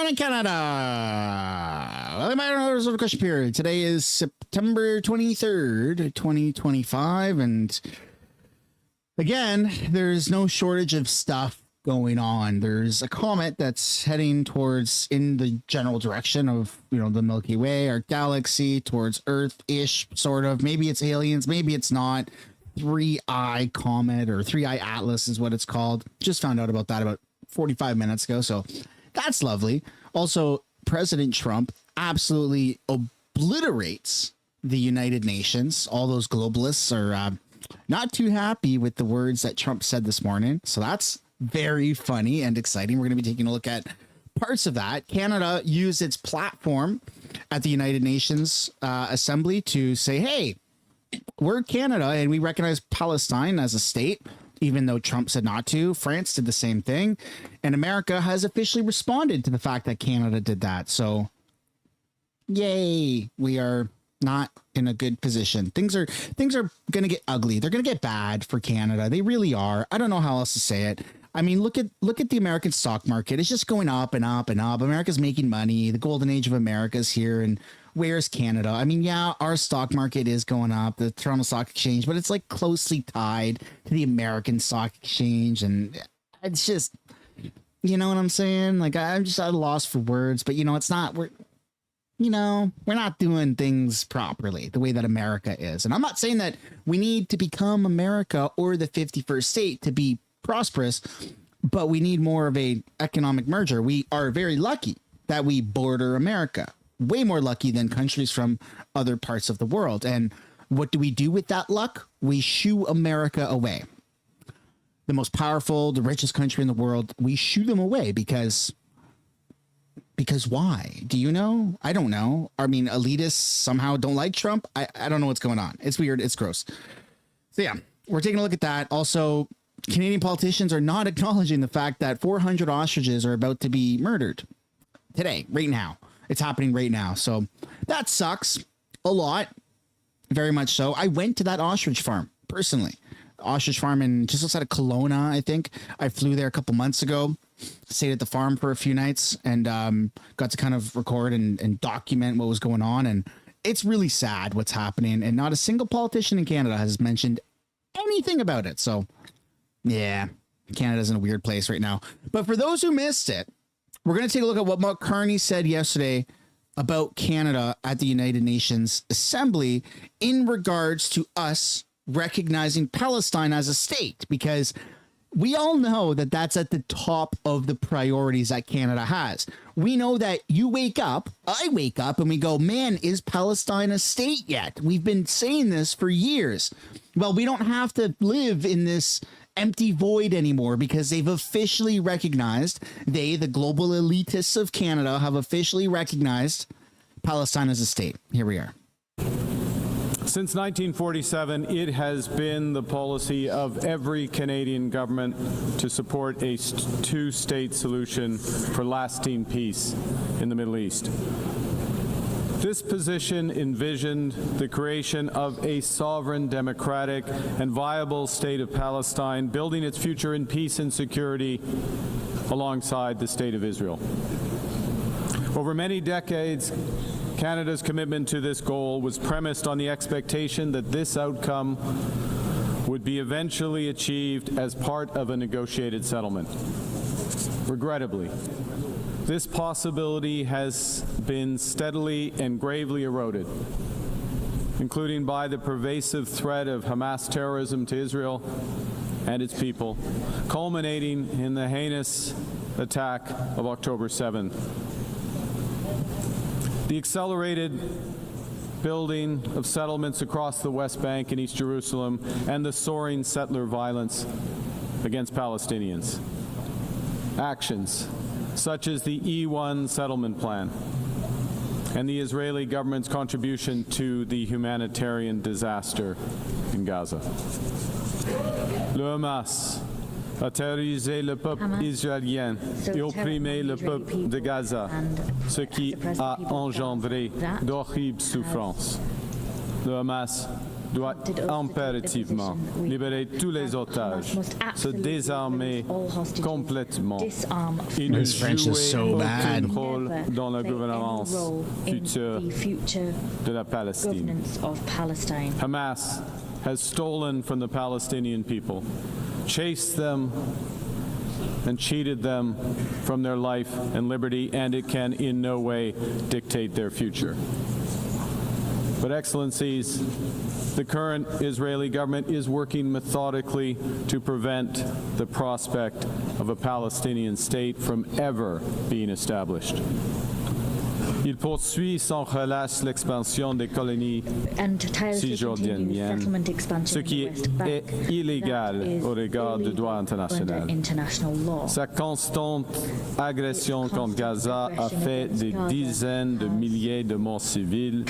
morning, Canada. Welcome back to another sort of question period. Today is September 23rd, 2025. And again, there's no shortage of stuff going on. There's a comet that's heading towards in the general direction of, the Milky Way, our galaxy, towards Earth-ish, sort of. Maybe it's aliens, maybe it's not. Three-eye comet or three-eye atlas is what it's called. Just found out about that about 45 minutes ago. So that's lovely. Also, President Trump absolutely obliterates the United Nations. All those globalists are not too happy with the words that Trump said this morning. So that's very funny and exciting. We're going to be taking a look at parts of that. Canada used its platform at the United Nations Assembly to say, hey, we're Canada and we recognize Palestine as a state, even though Trump said not to. France did the same thing. And America has officially responded to the fact that Canada did that. So, yay, we are not in a good position. Things are going to get ugly. They're going to get bad for Canada. They really are. I don't know how else to say it. I mean, look at the American stock market. It's just going up and up and up. America's making money. The golden age of America is here. And where's Canada? I mean, yeah, our stock market is going up, the Toronto Stock Exchange, but it's like closely tied to the American Stock Exchange. And it's just, you know what I'm saying? Like, I'm just at a loss for words, but it's not, we're not doing things properly the way that America is. And I'm not saying that we need to become America or the 51st state to be prosperous, but we need more of a economic merger. We are very lucky that we border America. Way more lucky than countries from other parts of the world. And what do we do with that luck? We shoo America away. The most powerful, the richest country in the world, we shoo them away because why? Do you know? I don't know. I mean, elitists somehow don't like Trump. I don't know what's going on. It's weird. It's gross. So yeah, we're taking a look at that. Also, Canadian politicians are not acknowledging the fact that 400 ostriches are about to be murdered today, right now. It's happening right now. So that sucks a lot. Very much so. I went to that ostrich farm personally. Ostrich farm in just outside of Kelowna, I think. I flew there a couple months ago, stayed at the farm for a few nights and got to kind of record and document what was going on. And it's really sad what's happening. And not a single politician in Canada has mentioned anything about it. So yeah, Canada's in a weird place right now. But for those who missed it, we're going to take a look at what Mark Carney said yesterday about Canada at the United Nations Assembly in regards to us recognizing Palestine as a state, because we all know that that's at the top of the priorities that Canada has. We know that you wake up, I wake up, and we go, man, is Palestine a state yet? We've been saying this for years. Well, we don't have to live in this empty void anymore because they've officially recognized, the global elitists of Canada have officially recognized Palestine as a state. Here we are. Since 1947, it has been the policy of every Canadian government to support a two-state solution for lasting peace in the Middle East. This position envisioned the creation of a sovereign, democratic, and viable state of Palestine, building its future in peace and security alongside the State of Israel. Over many decades, Canada's commitment to this goal was premised on the expectation that this outcome would be eventually achieved as part of a negotiated settlement. Regrettably, this possibility has been steadily and gravely eroded, including by the pervasive threat of Hamas terrorism to Israel and its people, culminating in the heinous attack of October 7th. The accelerated building of settlements across the West Bank and East Jerusalem and the soaring settler violence against Palestinians. Actions such as the E1 settlement plan and the Israeli government's contribution to the humanitarian disaster in Gaza. Le Hamas a terrorisé le peuple israélien et opprimé le peuple de Gaza, ce qui a engendré d'horribles souffrances. Le Hamas doit impérativement libérer tous les otages, se désarmer complètement et ne His French is jouer so bad. aucun rôle dans la gouvernance future de la Palestine. Hamas has stolen from the Palestinian people, chased them and cheated them from their life and liberty, and it can in no way dictate their future. But Excellencies, the current Israeli government is working methodically to prevent the prospect of a Palestinian state from ever being established. Il poursuit sans relâche l'expansion des colonies cisjordaniennes, ce qui est illégal au regard du droit international. Sa constante agression contre Gaza a fait des dizaines de milliers de morts civils,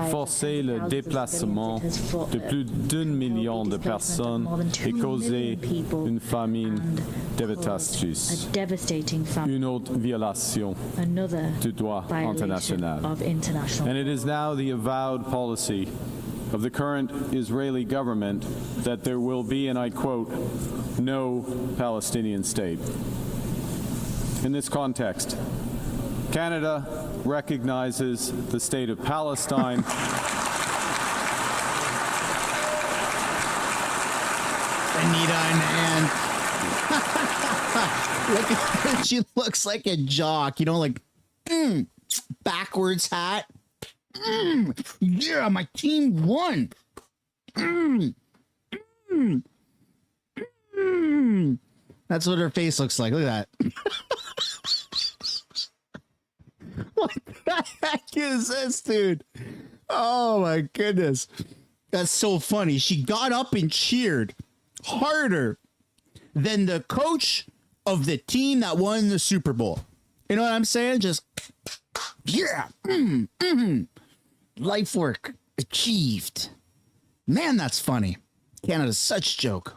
forcé le déplacement de plus d'1 million de personnes et causé une famine dévastatrice. Une autre violation du droit international. And it is now the avowed policy of the current Israeli government that there will be, and I quote, no Palestinian state. In this context, Canada recognizes the state of Palestine Anita in hand. Look at her. She looks like a jock, you know, like backwards hat. Yeah, my team won. That's what her face looks like. Look at that. What the heck is this, dude? Oh my goodness. That's so funny. She got up and cheered harder than the coach of the team that won the Super Bowl. You know what I'm saying? Just, yeah. Life work achieved. Man, that's funny. Canada's such a joke.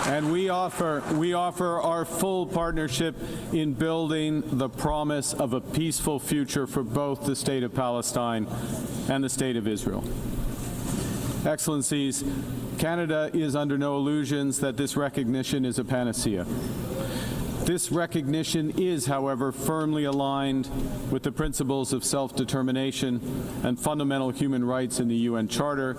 And we offer our full partnership in building the promise of a peaceful future for both the state of Palestine and the state of Israel. Excellencies, Canada is under no illusions that this recognition is a panacea. This recognition is, however, firmly aligned with the principles of self-determination and fundamental human rights in the UN Charter,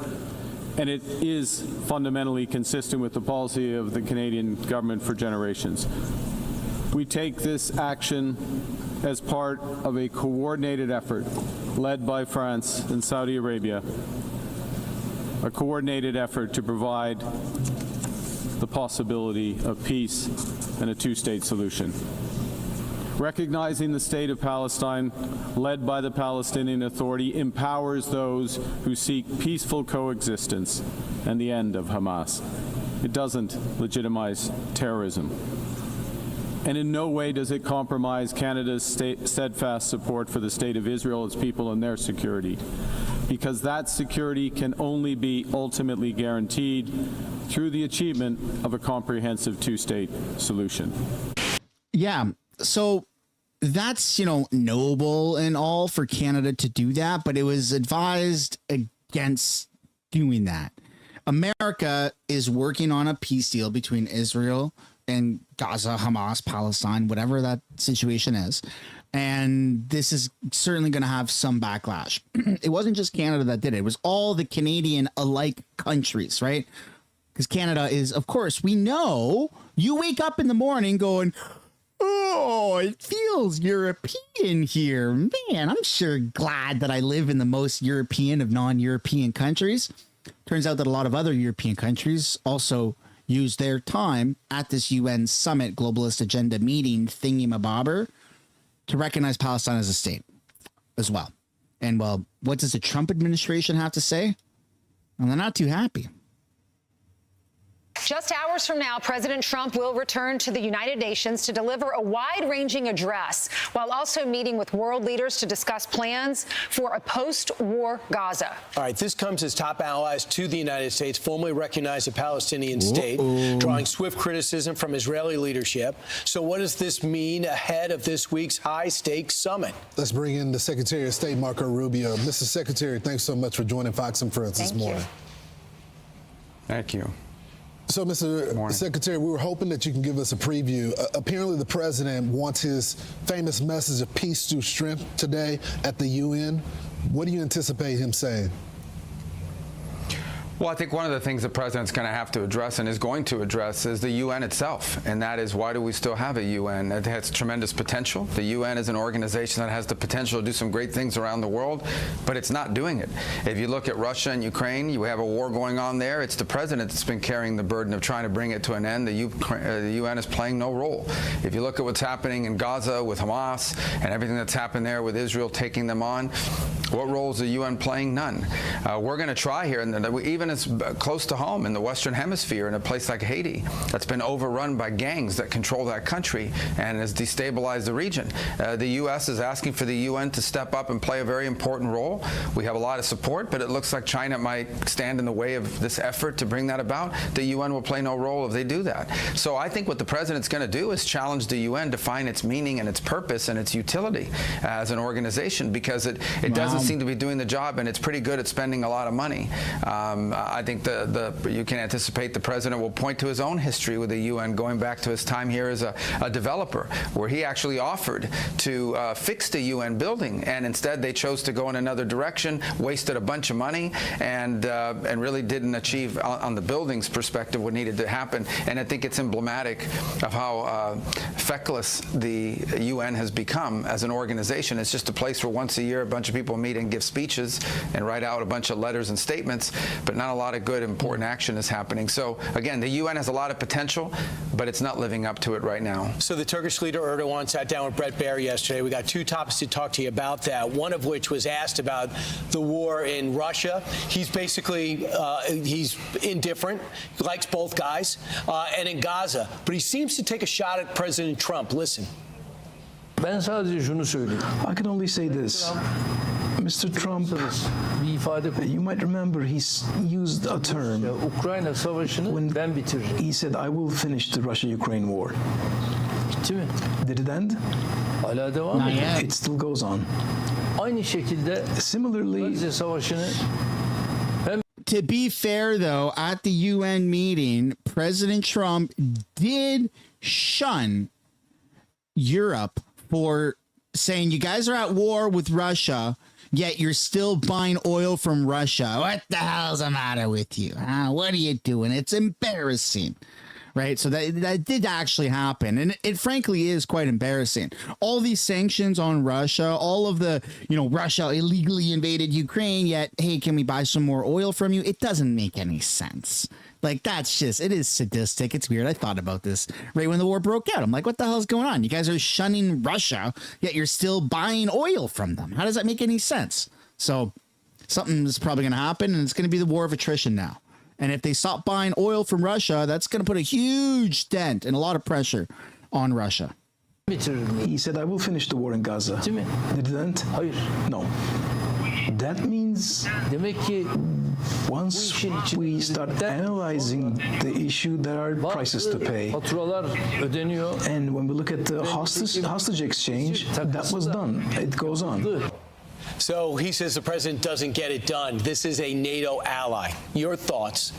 and it is fundamentally consistent with the policy of the Canadian government for generations. We take this action as part of a coordinated effort led by France and Saudi Arabia, a coordinated effort to provide the possibility of peace and a two-state solution. Recognizing the state of Palestine, led by the Palestinian Authority, empowers those who seek peaceful coexistence and the end of Hamas. It doesn't legitimize terrorism. And in no way does it compromise Canada's steadfast support for the state of Israel, its people, and their security, because that security can only be ultimately guaranteed through the achievement of a comprehensive two-state solution. Yeah, so that's, you know, noble and all for Canada to do that, but it was advised against doing that. America is working on a peace deal between Israel and Gaza, Hamas, Palestine, whatever that situation is. And this is certainly going to have some backlash. It wasn't just Canada that did it. It was all the Canadian alike countries, right? Because Canada is, of course, we know you wake up in the morning going, oh, it feels European here. Man, I'm sure glad that I live in the most European of non-European countries. Turns out that a lot of other European countries also use their time at this UN summit globalist agenda meeting thingy-mabobber to recognize Palestine as a state as well. And, well, what does the Trump administration have to say? Well, they're not too happy. Just hours from now, President Trump will return to the United Nations to deliver a wide-ranging address while also meeting with world leaders to discuss plans for a post-war Gaza. All right, this comes as top allies to the United States formally recognize a Palestinian state, drawing swift criticism from Israeli leadership. So what does this mean ahead of this week's high-stakes summit? Let's bring in the Secretary of State, Marco Rubio. Mr. Secretary, thanks so much for joining Fox and Friends this morning. Thank you. So, Mr. Secretary, we were hoping that you can give us a preview. Apparently, the president wants his famous message of peace through strength today at the UN. What do you anticipate him saying? Well, I think one of the things the president's going to have to address and is going to address is the UN itself, and that is, why do we still have a UN? It has tremendous potential. The UN is an organization that has the potential to do some great things around the world, but it's not doing it. If you look at Russia and Ukraine, you have a war going on there. It's the president that's been carrying the burden of trying to bring it to an end. The UN is playing no role. If you look at what's happening in Gaza with Hamas and everything that's happened there with Israel taking them on, what role is the UN playing? None. We're going to try here, and even as close to home in the Western Hemisphere, in a place like Haiti, that's been overrun by gangs that control that country and has destabilized the region. The U.S. is asking for the UN to step up and play a very important role. We have a lot of support, but it looks like China might stand in the way of this effort to bring that about. The UN will play no role if they do that. So I think what the president's going to do is challenge the UN to find its meaning and its purpose and its utility as an organization, because it doesn't seem to be doing the job, and it's pretty good at spending a lot of money. I think you can anticipate the president will point to his own history with the UN, going back to his time here as a developer, where he actually offered to fix the UN building, and instead they chose to go in another direction, wasted a bunch of money, and really didn't achieve on the building's perspective what needed to happen. And I think it's emblematic of how feckless the UN has become as an organization. It's just a place where once a year a bunch of people meet and give speeches and write out a bunch of letters and statements, but not a lot of good, important action is happening. So again, the UN has a lot of potential, but it's not living up to it right now. So the Turkish leader Erdogan sat down with Brett Baer yesterday. We got two topics to talk to you about that, one of which was asked about the war in Russia. He's basically, he's indifferent, he likes both guys, and in Gaza. But he seems to take a shot at President Trump. Listen. Ben sadece şunu söyleyeyim. I can only say this. Mr. Trump, you might remember he's used a term when he said, I will finish the Russia-Ukraine war. Did it end? It still goes on. Similarly, To be fair, though, at the UN meeting, President Trump did shun Europe for saying, you guys are at war with Russia, yet you're still buying oil from Russia. What the hell's the matter with you? Huh? What are you doing? It's embarrassing. Right. So that did actually happen. And it frankly is quite embarrassing. All these sanctions on Russia, all of the, Russia illegally invaded Ukraine, yet, hey, can we buy some more oil from you? It doesn't make any sense. Like, it is sadistic. It's weird. I thought about this right when the war broke out. I'm like, what the hell is going on? You guys are shunning Russia, yet you're still buying oil from them. How does that make any sense? So something's probably going to happen, and it's going to be the war of attrition now. And if they stop buying oil from Russia, that's going to put a huge dent and a lot of pressure on Russia. He said, I will finish the war in Gaza. Did it end? No. That means once we start analyzing the issue, there are prices to pay. And when we look at the hostage exchange, that was done. It goes on. So he says the president doesn't get it done. This is a NATO ally. Your thoughts?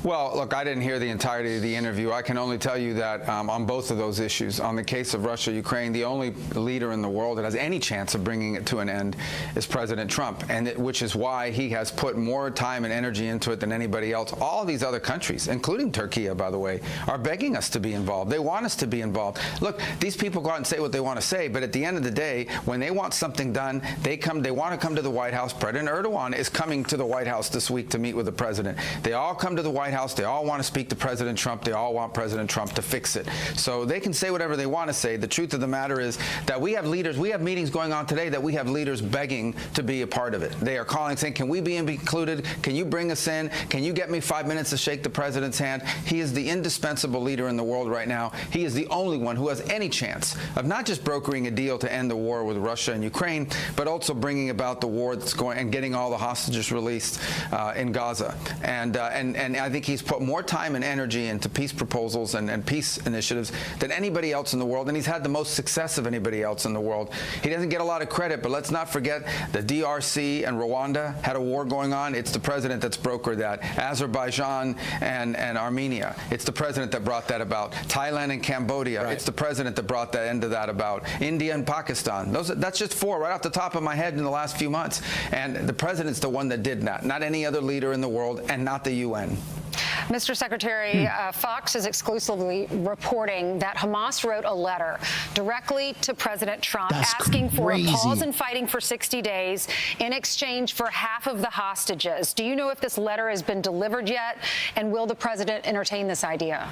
Well, look, I didn't hear the entirety of the interview. I can only tell you that on both of those issues, on the case of Russia, Ukraine, the only leader in the world that has any chance of bringing it to an end is President Trump, and which is why he has put more time and energy into it than anybody else. All of these other countries, including Turkey, by the way, are begging us to be involved. They want us to be involved. Look, these people go out and say what they want to say, but at the end of the day, when they want something done, they want to come to the White House. President Erdogan is coming to the White House this week to meet with the president. They all come to the White White House, they all want to speak to President Trump. They all want President Trump to fix it. So they can say whatever they want to say. The truth of the matter is that we have leaders, we have meetings going on today that we have leaders begging to be a part of it. They are calling, saying, can we be included? Can you bring us in? Can you get me 5 minutes to shake the president's hand? He is the indispensable leader in the world right now. He is the only one who has any chance of not just brokering a deal to end the war with Russia and Ukraine, but also bringing about the war that's going and getting all the hostages released in Gaza. And I think he's put more time and energy into peace proposals and peace initiatives than anybody else in the world, and he's had the most success of anybody else in the world. He doesn't get a lot of credit, but let's not forget the DRC and Rwanda had a war going on. It's the president that's brokered that. Azerbaijan and Armenia, it's the president that brought that about. Thailand and Cambodia, right. It's the president that brought that end of that about. India and Pakistan, that's just four right off the top of my head in the last few months. And the president's the one that did that, not any other leader in the world, and not the UN. Mr. Secretary, Fox is exclusively reporting that Hamas wrote a letter directly to President Trump asking for a pause in fighting for 60 days in exchange for half of the hostages. Do you know if this letter has been delivered yet, and will the president entertain this idea?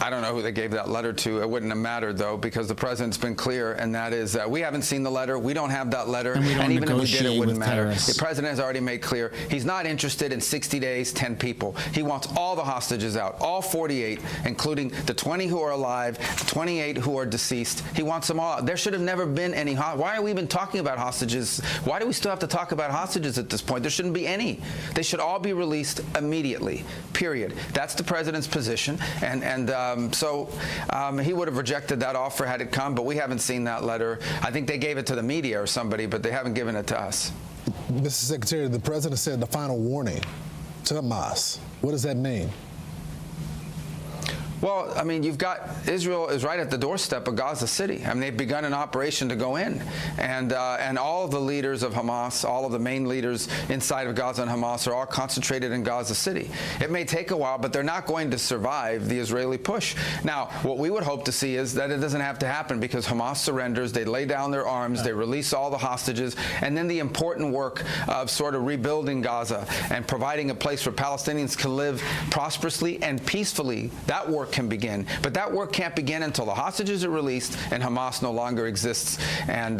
I don't know who they gave that letter to. It wouldn't have mattered, though, because the president's been clear, and that is that we haven't seen the letter. We don't have that letter. And even if we did, it wouldn't matter. The president has already made clear he's not interested in 60 days, 10 people. He wants all the hostages out, all 48, including the 20 who are alive, 28 who are deceased. He wants them all out. There should have never been any. Why are we even talking about hostages? Why do we still have to talk about hostages at this point? There shouldn't be any. They should all be released immediately, period. That's the president's position, so he would have rejected that offer had it come, but we haven't seen that letter. I think they gave it to the media or somebody, but they haven't given it to us. Mr. Secretary, the president said the final warning to Hamas. What does that mean? Well, I mean, you've got Israel is right at the doorstep of Gaza City. I mean, they've begun an operation to go in, and all of the leaders of Hamas, all of the main leaders inside of Gaza and Hamas are all concentrated in Gaza City. It may take a while, but they're not going to survive the Israeli push. Now, what we would hope to see is that it doesn't have to happen, because Hamas surrenders, they lay down their arms, they release all the hostages, and then the important work of sort of rebuilding Gaza and providing a place where Palestinians can live prosperously and peacefully, that work can begin. But that work can't begin until the hostages are released and Hamas no longer exists. And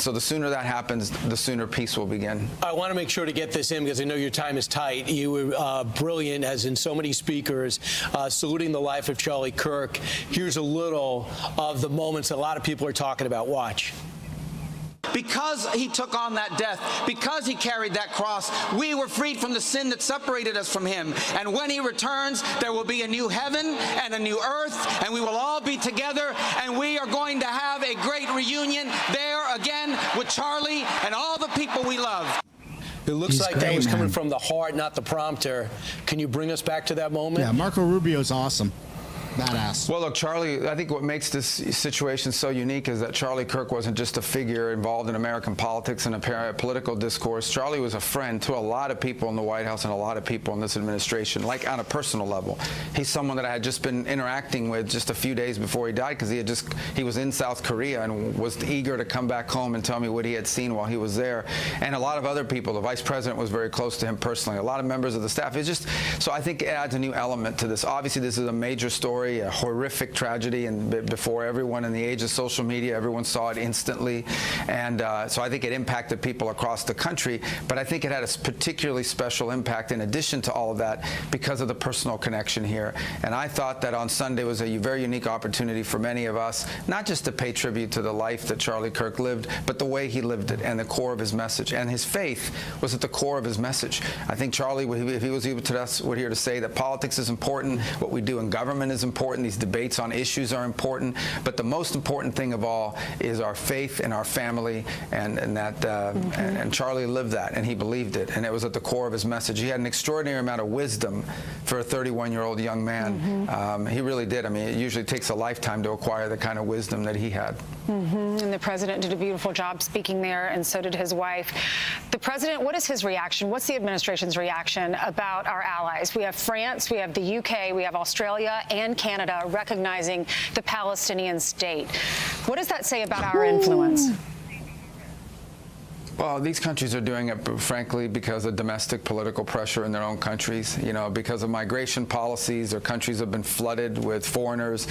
so the sooner that happens, the sooner peace will begin. I want to make sure to get this in, because I know your time is tight. You were brilliant, as in so many speakers, saluting the life of Charlie Kirk. Here's a little of the moments that a lot of people are talking about. Watch. Because he took on that death, because he carried that cross, we were freed from the sin that separated us from him. And when he returns, there will be a new heaven and a new earth, and we will all be together, and we are going to have a great reunion there again with Charlie and all the people we love. It looks like that was coming from the heart, not the prompter. Can you bring us back to that moment? Yeah, Marco Rubio's awesome. Badass. Well, look, Charlie, I think what makes this situation so unique is that Charlie Kirk wasn't just a figure involved in American politics and a political discourse. Charlie was a friend to a lot of people in the White House and a lot of people in this administration, like on a personal level. He's someone that I had just been interacting with just a few days before he died, because he was in South Korea and was eager to come back home and tell me what he had seen while he was there. And a lot of other people, the vice president was very close to him personally, a lot of members of the staff. So I think it adds a new element to this. Obviously, this is a major story, a horrific tragedy, and before everyone in the age of social media, everyone saw it instantly. And so I think it impacted people across the country, but I think it had a particularly special impact in addition to all of that because of the personal connection here. And I thought that on Sunday was a very unique opportunity for many of us, not just to pay tribute to the life that Charlie Kirk lived, but the way he lived it and the core of his message. And his faith was at the core of his message. I think Charlie, if he was here to say that politics is important, what we do in government is important, these debates on issues are important, but the most important thing of all is our faith and our family, and Charlie lived that, and he believed it, and it was at the core of his message. He had an extraordinary amount of wisdom for a 31-year-old young man. He really did. I mean, it usually takes a lifetime to acquire the kind of wisdom that he had. And the president did a beautiful job speaking there, and so did his wife. The president, what is his reaction? What's the administration's reaction about our allies? We have France, we have the UK, we have Australia and Canada recognizing the Palestinian state. What does that say about our influence? Well, these countries are doing it, frankly, because of domestic political pressure in their own countries. You know, because of migration policies, their countries have been flooded with foreigners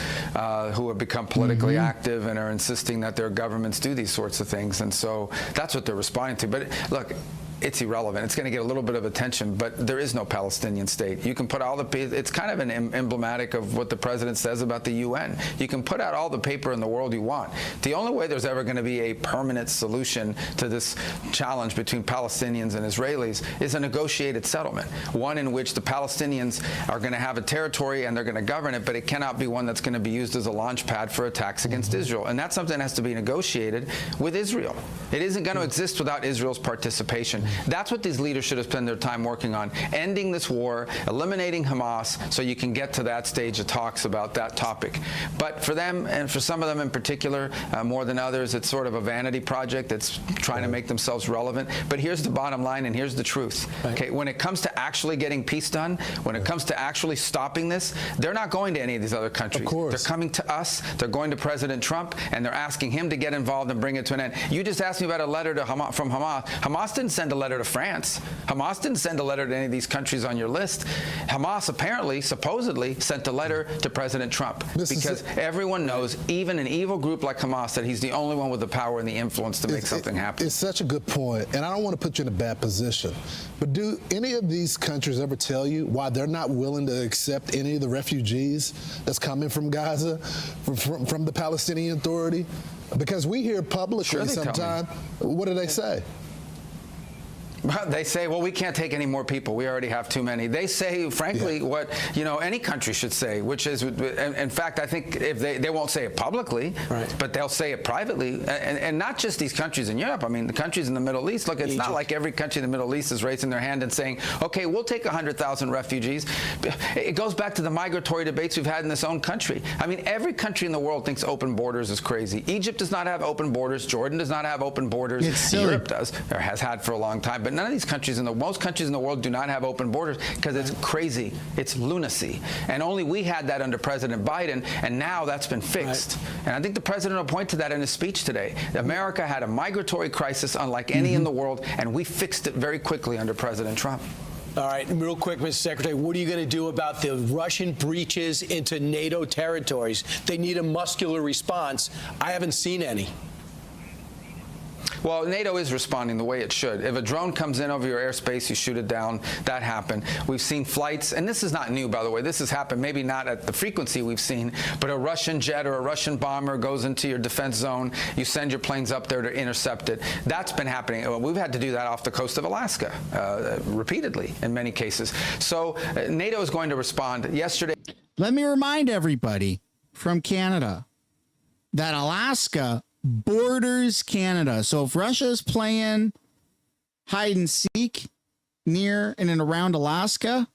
who have become politically active and are insisting that their governments do these sorts of things. And so that's what they're responding to. But look, it's irrelevant. It's going to get a little bit of attention, but there is no Palestinian state. You can put all the, it's kind of an emblematic of what the president says about the UN. You can put out all the paper in the world you want. The only way there's ever going to be a permanent solution to this challenge between Palestinians and Israelis is a negotiated settlement, one in which the Palestinians are going to have a territory and they're going to govern it, but it cannot be one that's going to be used as a launch pad for attacks against Israel. And that's something that has to be negotiated with Israel. It isn't going to exist without Israel's participation. That's what these leaders should have spent their time working on, ending this war, eliminating Hamas, so you can get to that stage of talks about that topic. But for them, and for some of them in particular, more than others, it's sort of a vanity project that's trying to make themselves relevant. But here's the bottom line, and here's the truth. Okay, when it comes to actually getting peace done, when it comes to actually stopping this, they're not going to any of these other countries. Of course. They're coming to us, they're going to President Trump, and they're asking him to get involved and bring it to an end. You just asked me about a letter to from Hamas. Hamas didn't send a letter to France. Hamas didn't send a letter to any of these countries on your list. Hamas apparently, supposedly, sent a letter to President Trump because everyone knows, even an evil group like Hamas, that he's the only one with the power and the influence to make something happen. It's such a good point, and I don't want to put you in a bad position, but do any of these countries ever tell you why they're not willing to accept any of the refugees that's coming from Gaza, from the Palestinian Authority? Because we hear publicly sometimes, what do they say? They say, well, we can't take any more people. We already have too many. They say, frankly, what any country should say, which is, in fact, I think if they won't say it publicly, but they'll say it privately, and not just these countries in Europe. I mean, the countries in the Middle East. Look, it's not like every country in the Middle East is raising their hand and saying, okay, we'll take 100,000 refugees. It goes back to the migratory debates we've had in this own country. I mean, every country in the world thinks open borders is crazy. Egypt does not have open borders. Jordan does not have open borders. Europe does, or has had for a long time. But none of these countries, most countries in the world do not have open borders because it's crazy. It's lunacy. And only we had that under President Biden, and now that's been fixed. And I think the president will point to that in his speech today. America had a migratory crisis unlike any in the world, and we fixed it very quickly under President Trump. All right, real quick, Mr. Secretary, what are you going to do about the Russian breaches into NATO territories? They need a muscular response. I haven't seen any. Well, NATO is responding the way it should. If a drone comes in over your airspace, you shoot it down. That happened. We've seen flights, and this is not new, by the way. This has happened, maybe not at the frequency we've seen, but a Russian jet or a Russian bomber goes into your defense zone. You send your planes up there to intercept it. That's been happening. We've had to do that off the coast of Alaska repeatedly in many cases. So NATO is going to respond. Yesterday. Let me remind everybody from Canada that Alaska borders Canada. So if Russia's playing hide and seek near and around Alaska,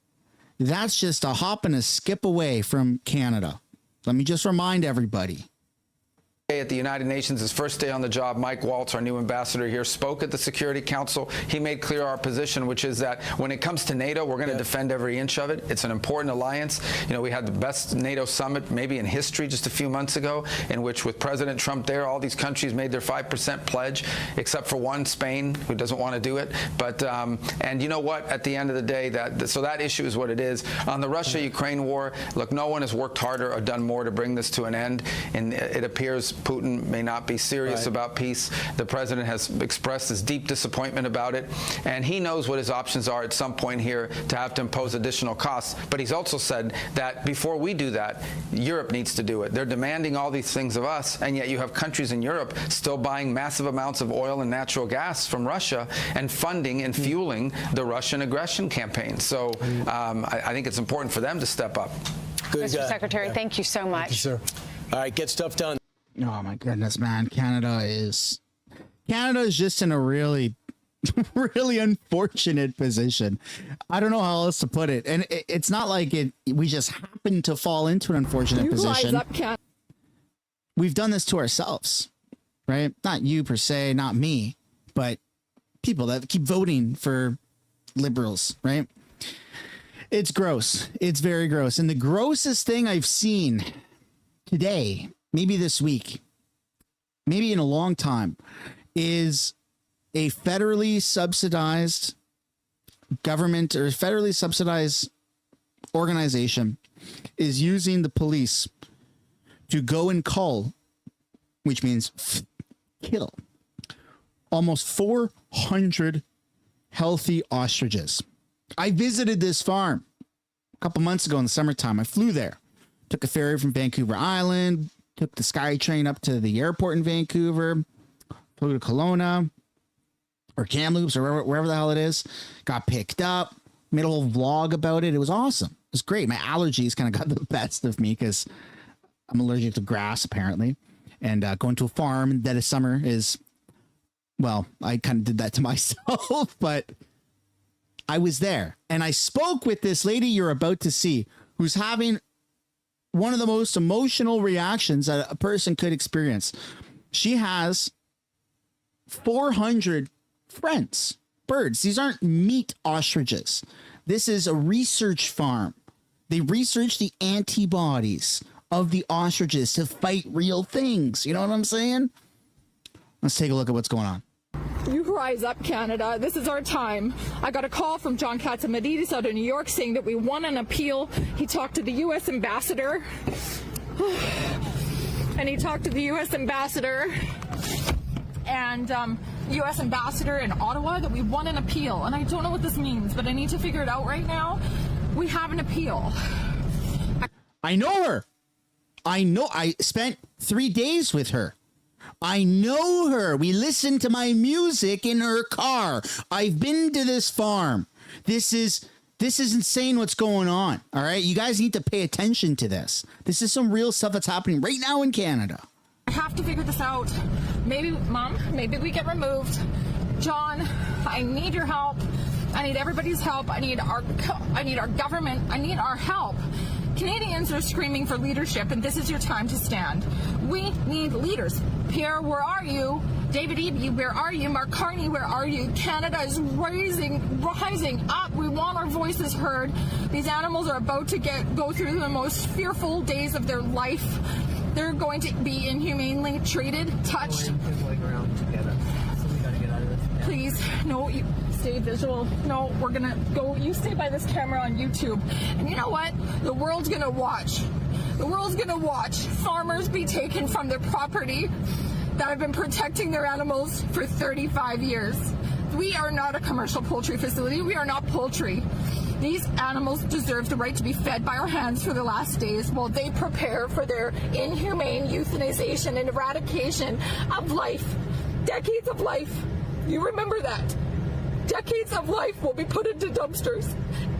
that's just a hop and a skip away from Canada. Let me just remind everybody. At the United Nations, his first day on the job, Mike Waltz, our new ambassador here, spoke at the Security Council. He made clear our position, which is that when it comes to NATO, we're going to defend every inch of it. It's an important alliance. You know, we had the best NATO summit maybe in history just a few months ago, in which with President Trump there, all these countries made their 5% pledge, except for one, Spain, who doesn't want to do it. But and you know what? At the end of the day, that issue is what it is. On the Russia-Ukraine war, look, no one has worked harder or done more to bring this to an end, and it appears Putin may not be serious about peace. The president has expressed his deep disappointment about it, and he knows what his options are at some point here to have to impose additional costs. But he's also said that before we do that, Europe needs to do it. They're demanding all these things of us, and yet you have countries in Europe still buying massive amounts of oil and natural gas from Russia and funding and fueling the Russian aggression campaign. So I think it's important for them to step up. Good, Mr. Secretary, thank you so much. Thank you, sir. All right, get stuff done. Oh my goodness, man. Canada is just in a really, really unfortunate position. I don't know how else to put it. And it's not like we just happen to fall into an unfortunate position. We've done this to ourselves, right? Not you per se, not me, but people that keep voting for liberals, right? It's gross. It's very gross. And the grossest thing I've seen today, maybe this week, maybe in a long time, is a federally subsidized government or federally subsidized organization is using the police to go and cull, which means kill, almost 400 healthy ostriches. I visited this farm a couple months ago in the summertime. I flew there, took a ferry from Vancouver Island, took the SkyTrain up to the airport in Vancouver, flew to Kelowna or Kamloops or wherever the hell it is, got picked up, made a whole vlog about it. It was awesome. It was great. My allergies kind of got the best of me because I'm allergic to grass, apparently. And going to a farm in the dead of summer is, well, I kind of did that to myself, but I was there. And I spoke with this lady you're about to see who's having one of the most emotional reactions that a person could experience. She has 400 friends, birds. These aren't meat ostriches. This is a research farm. They research the antibodies of the ostriches to fight real things. You know what I'm saying? Let's take a look at what's going on. You rise up, Canada. This is our time. I got a call from John Catsimatidis out of New York saying that we won an appeal. He talked to the U.S. ambassador. And he talked to the U.S. ambassador and U.S. ambassador in Ottawa that we won an appeal. And I don't know what this means, but I need to figure it out right now. We have an appeal. I know her. I know. I spent 3 days with her. I know her. We listened to my music in her car. I've been to this farm. This is insane what's going on. All right. You guys need to pay attention to this. This is some real stuff that's happening right now in Canada. I have to figure this out. Maybe, Mom, maybe we get removed. John, I need your help. I need everybody's help. I need our government. I need our help. Canadians are screaming for leadership, and this is your time to stand. We need leaders. Pierre, where are you? David Eby, where are you? Mark Carney, where are you? Canada is rising up. We want our voices heard. These animals are about to go through the most fearful days of their life. They're going to be inhumanely treated, touched. Please, no, you stay visual. No, we're gonna go. You stay by this camera on YouTube. And you know what? The world's gonna watch. The world's gonna watch farmers be taken from their property that have been protecting their animals for 35 years. We are not a commercial poultry facility. We are not poultry. These animals deserve the right to be fed by our hands for the last days while they prepare for their inhumane euthanization and eradication of life. Decades of life. You remember that. Decades of life will be put into dumpsters.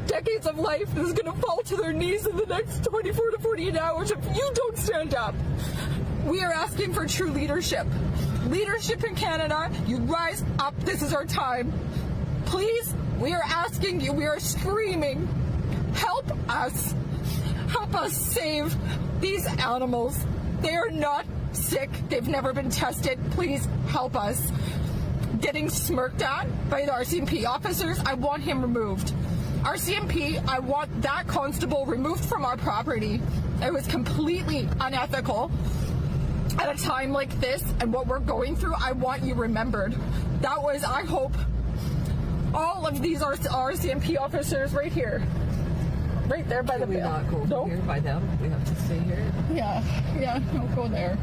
Decades of life is going to fall to their knees in the next 24 to 48 hours if you don't stand up. We are asking for true leadership. Leadership in Canada, you rise up. This is our time. Please, we are asking you, we are screaming, help us. Help us save these animals. They are not sick. They've never been tested. Please help us. Getting smirked at by the RCMP officers, I want him removed. RCMP, I want that constable removed from our property. It was completely unethical. At a time like this and what we're going through, I want you remembered. That was, I hope, all of these RCMP officers right here. Right there by the Can we not go here by them? We have to stay here? Yeah, no, go there.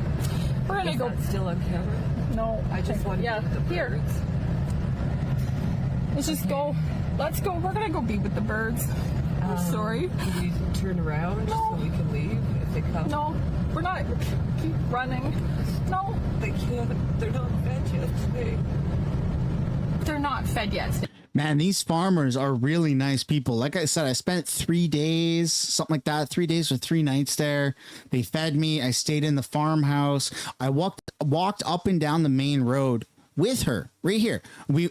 We're gonna go. Still on camera? No. I just want to be with the birds. Here. Let's just go. Let's go. We're gonna go be with the birds. I'm sorry. Can we turn around so we can leave if they come? No, we're not. Keep running. No. They can't. They're not fed yet today. They're not fed yet. Man, these farmers are really nice people. Like I said, I spent 3 days, something like that, 3 days or 3 nights there. They fed me. I stayed in the farmhouse. I walked up and down the main road with her right here.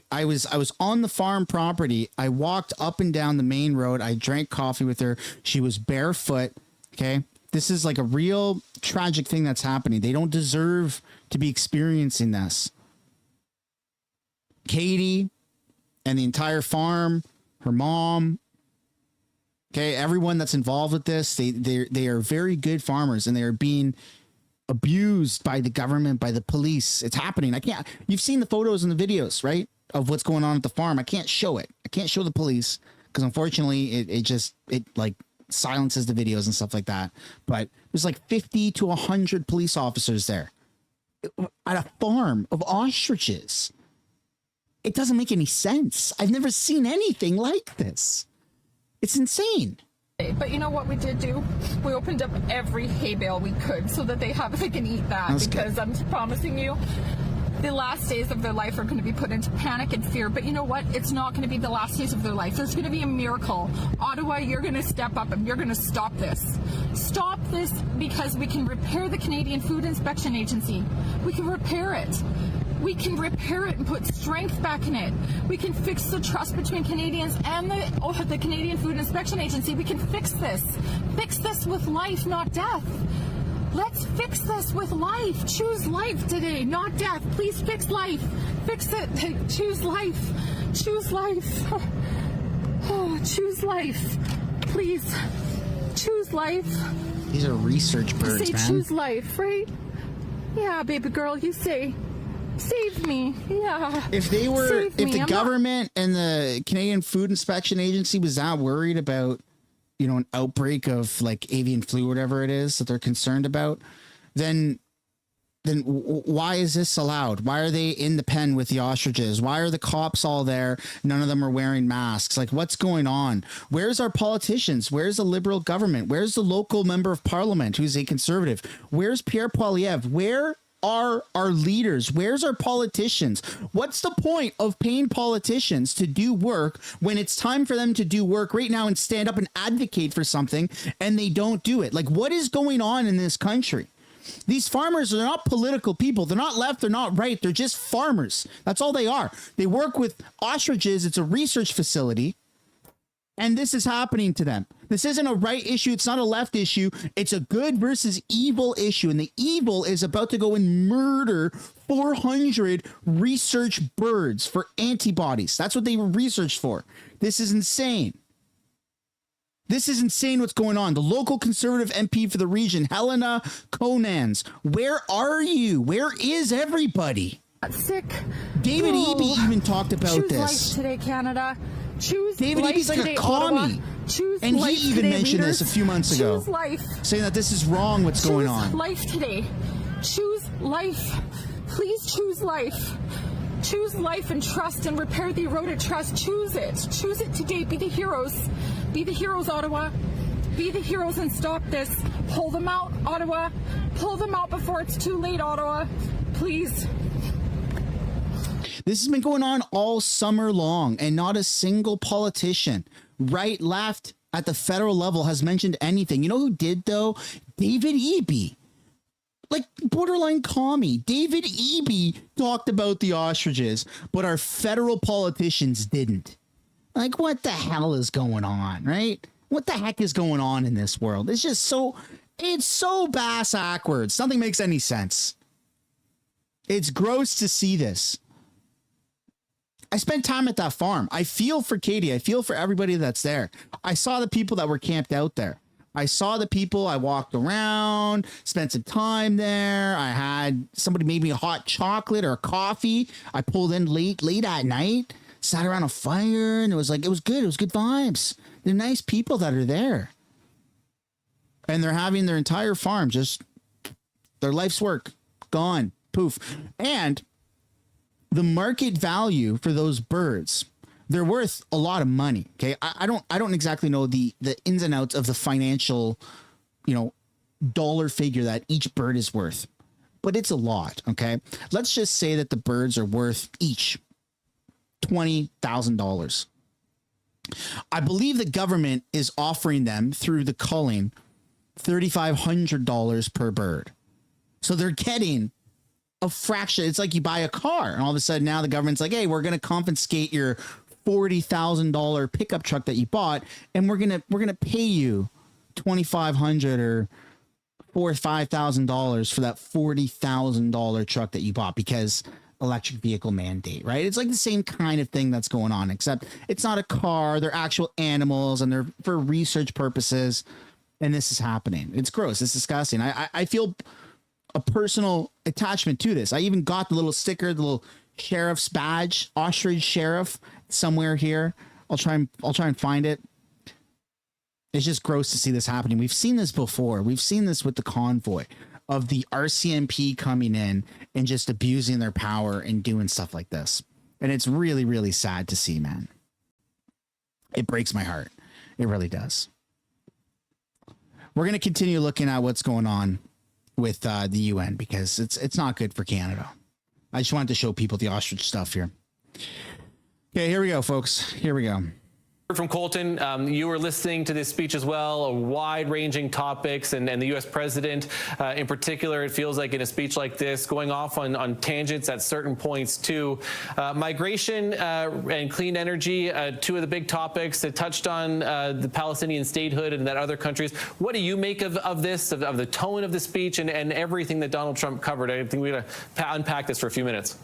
I was on the farm property. I walked up and down the main road. I drank coffee with her. She was barefoot. Okay. This is like a real tragic thing that's happening. They don't deserve to be experiencing this. Katie and the entire farm, her mom, okay, everyone that's involved with this, they are very good farmers, and they are being abused by the government, by the police. It's happening. You've seen the photos and the videos, right, of what's going on at the farm. I can't show it. I can't show the police because unfortunately it like silences the videos and stuff like that. But there's like 50 to 100 police officers there at a farm of ostriches. It doesn't make any sense. I've never seen anything like this. It's insane. But you know what we did do? We opened up every hay bale we could so that they can eat that. That's because good. I'm promising you, the last days of their life are going to be put into panic and fear. But you know what? It's not going to be the last days of their life. There's going to be a miracle. Ottawa, you're going to step up and you're going to stop this. Stop this because we can repair the Canadian Food Inspection Agency. We can repair it. We can repair it and put strength back in it. We can fix the trust between Canadians and the Canadian Food Inspection Agency. We can fix this. Fix this with life, not death. Let's fix this with life. Choose life today, not death. Please fix life. Fix it. Choose life. Choose life. Oh, choose life. Please. Choose life. These are research birds, say man. Choose life, right? Yeah, baby girl, you say. Save me. Yeah. If the government and the Canadian Food Inspection Agency was that worried about, an outbreak of like avian flu, whatever it is that they're concerned about, then why is this allowed? Why are they in the pen with the ostriches? Why are the cops all there? None of them are wearing masks. Like, what's going on? Where's our politicians? Where's the Liberal government? Where's the local member of parliament who's a conservative? Where's Pierre Poilievre? Where are our leaders? Where's our politicians? What's the point of paying politicians to do work when it's time for them to do work right now and stand up and advocate for something and they don't do it? Like, what is going on in this country? These farmers are not political people. They're not left. They're not right. They're just farmers. That's all they are. They work with ostriches. It's a research facility. And this is happening to them. This isn't a right issue. It's not a left issue. It's a good versus evil issue. And the evil is about to go and murder 400 research birds for antibodies. That's what they were researched for. This is insane. This is insane what's going on. The local conservative MP for the region, Helena Conans, where are you? Where is everybody? Sick. David Eby even talked about Choose this. Life today, Canada. Choose David life Eby's like today, a commie. Ottawa. Choose and life he even today, mentioned leaders. this a few months ago. Choose life. Saying that this is wrong what's going on. Choose life today. Choose life. Please choose life. Choose life and trust and repair the eroded trust. Choose it. Choose it today. Be the heroes. Be the heroes, Ottawa. Be the heroes and stop this. Pull them out, Ottawa. Pull them out before it's too late, Ottawa. Please. This has been going on all summer long, and not a single politician, right, left, at the federal level has mentioned anything. You know who did, though? David Eby. Like, borderline commie. David Eby talked about the ostriches, but our federal politicians didn't. Like, what the hell is going on, right? What the heck is going on in this world? It's just it's so bass-backwards. Nothing makes any sense. It's gross to see this. I spent time at that farm. I feel for Katie. I feel for everybody that's there. I saw the people that were camped out there. I saw the people. I walked around, spent some time there. I had somebody made me a hot chocolate or a coffee. I pulled in late at night, sat around a fire, and it was good. It was good vibes. They're nice people that are there. And they're having their entire farm, just their life's work gone, poof. And the market value for those birds, they're worth a lot of money. Okay. I don't exactly know the ins and outs of the financial, dollar figure that each bird is worth, but it's a lot. Okay. Let's just say that the birds are worth each $20,000. I believe the government is offering them through the culling $3,500 per bird. So they're getting a fraction. It's like you buy a car and all of a sudden now the government's like, hey, we're going to confiscate your $40,000 pickup truck that you bought, and we're going to pay you $2,500 or $4,000 or $5,000 for that $40,000 truck that you bought because electric vehicle mandate, right? It's like the same kind of thing that's going on, except it's not a car. They're actual animals and they're for research purposes. And this is happening. It's gross. It's disgusting. I feel a personal attachment to this. I even got the little sticker, the little sheriff's badge, Ostrich sheriff, somewhere here. I'll try and find it. It's just gross to see this happening. We've seen this before. We've seen this with the convoy of the RCMP coming in and just abusing their power and doing stuff like this. And it's really, really sad to see, man. It breaks my heart. It really does. We're going to continue looking at what's going on with the UN because it's not good for Canada. I just wanted to show people the ostrich stuff here. Okay, here we go, folks. Here we go. From Colton, you were listening to this speech as well, a wide-ranging topics, and the U.S. president in particular, it feels like in a speech like this, going off on tangents at certain points too. Migration and clean energy, two of the big topics that touched on the Palestinian statehood and that other countries. What do you make of this, of the tone of the speech and everything that Donald Trump covered? I think we're going to unpack this for a few minutes.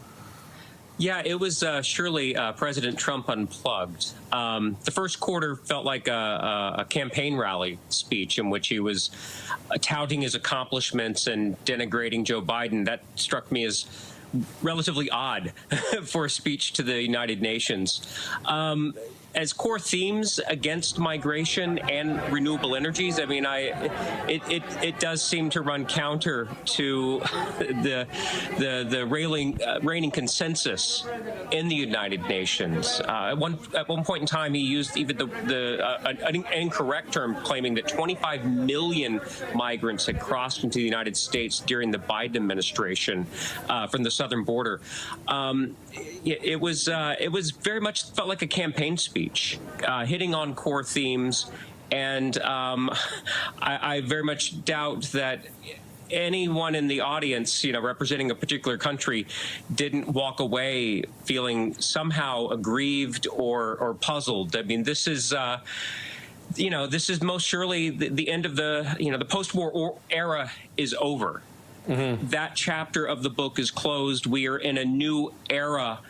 Yeah, it was surely President Trump unplugged. The first quarter felt like a campaign rally speech in which he was touting his accomplishments and denigrating Joe Biden. That struck me as relatively odd for a speech to the United Nations. As core themes against migration and renewable energies, I mean, it does seem to run counter to the reigning consensus in the United Nations. At one point in time, he used even an incorrect term, claiming that 25 million migrants had crossed into the United States during the Biden administration from the southern border. It was very much felt like a campaign speech, hitting on core themes, and I very much doubt that anyone in the audience, representing a particular country, didn't walk away feeling somehow aggrieved or puzzled. I mean, this is. This is most surely the end of the post-war era is over. Mm-hmm. That chapter of the book is closed. We are in a new era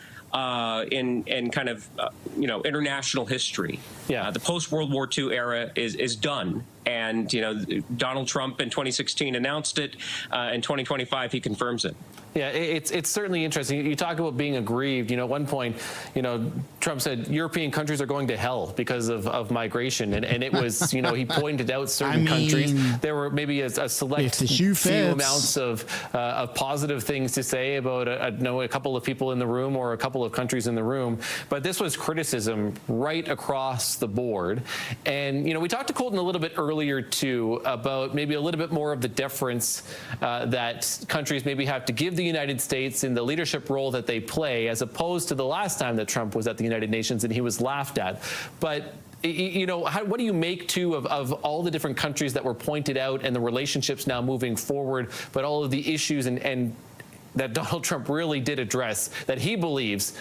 in kind of international history. Yeah, the post-World War II era is done. And, Donald Trump in 2016 announced it. In 2025, he confirms it. Yeah, it's certainly interesting. You talk about being aggrieved. At one point, Trump said European countries are going to hell because of migration. And it was, he pointed out certain countries. There were maybe a select few amounts of positive things to say about, a couple of people in the room or a couple of countries in the room. But this was criticism right across the board. And, we talked to Colton a little bit earlier, too, about maybe a little bit more of the deference that countries maybe have to give the United States in the leadership role that they play, as opposed to the last time that Trump was at the United Nations and he was laughed at. But what do you make, too, of all the different countries that were pointed out and the relationships now moving forward, but all of the issues and that Donald Trump really did address, that he believes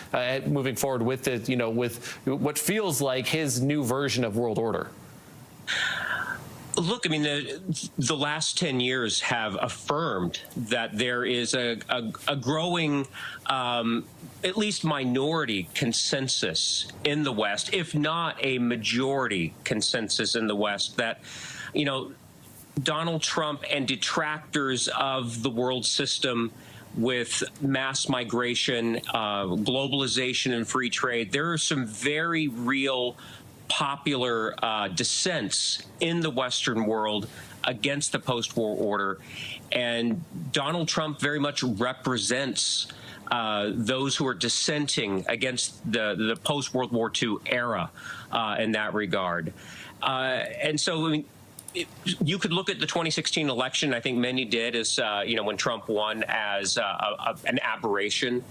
moving forward with it, with what feels like his new version of world order? Look, I mean, the last 10 years have affirmed that there is a growing, at least minority consensus in the West, if not a majority consensus in the West, that, Donald Trump and detractors of the world system with mass migration, globalization and free trade, there are some very real popular dissents in the Western world against the post-war order. And Donald Trump very much represents those who are dissenting against the post-World War II era in that regard. And so, I mean, you could look at the 2016 election. I think many did, as when Trump won, as an aberration.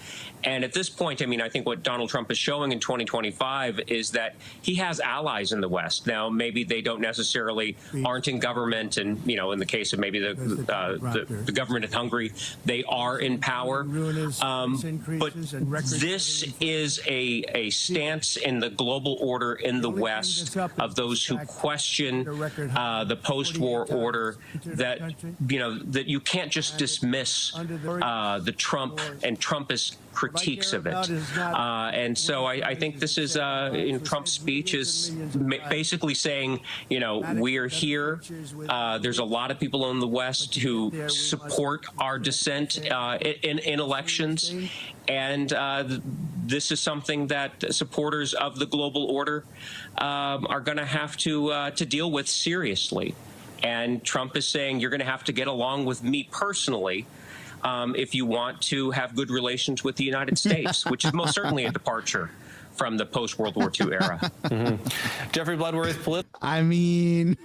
And at this point, I mean, I think what Donald Trump is showing in 2025 is that he has allies in the West. Now, maybe they don't necessarily aren't in government, and in the case of maybe the government in Hungary, they are in power. But this is a stance in the global order in the West of those who question the the post-war order that, that you can't just dismiss the Trump and Trumpist critiques of it. And so I think this is, Trump's speech is basically saying, we are here. There's a lot of people in the West who support our dissent in elections. And this is something that supporters of the global order are going to have to deal with seriously. And Trump is saying, you're going to have to get along with me personally if you want to have good relations with the United States, which is most certainly a departure from the post-World War II era. Jeffrey Bloodworth. I mean,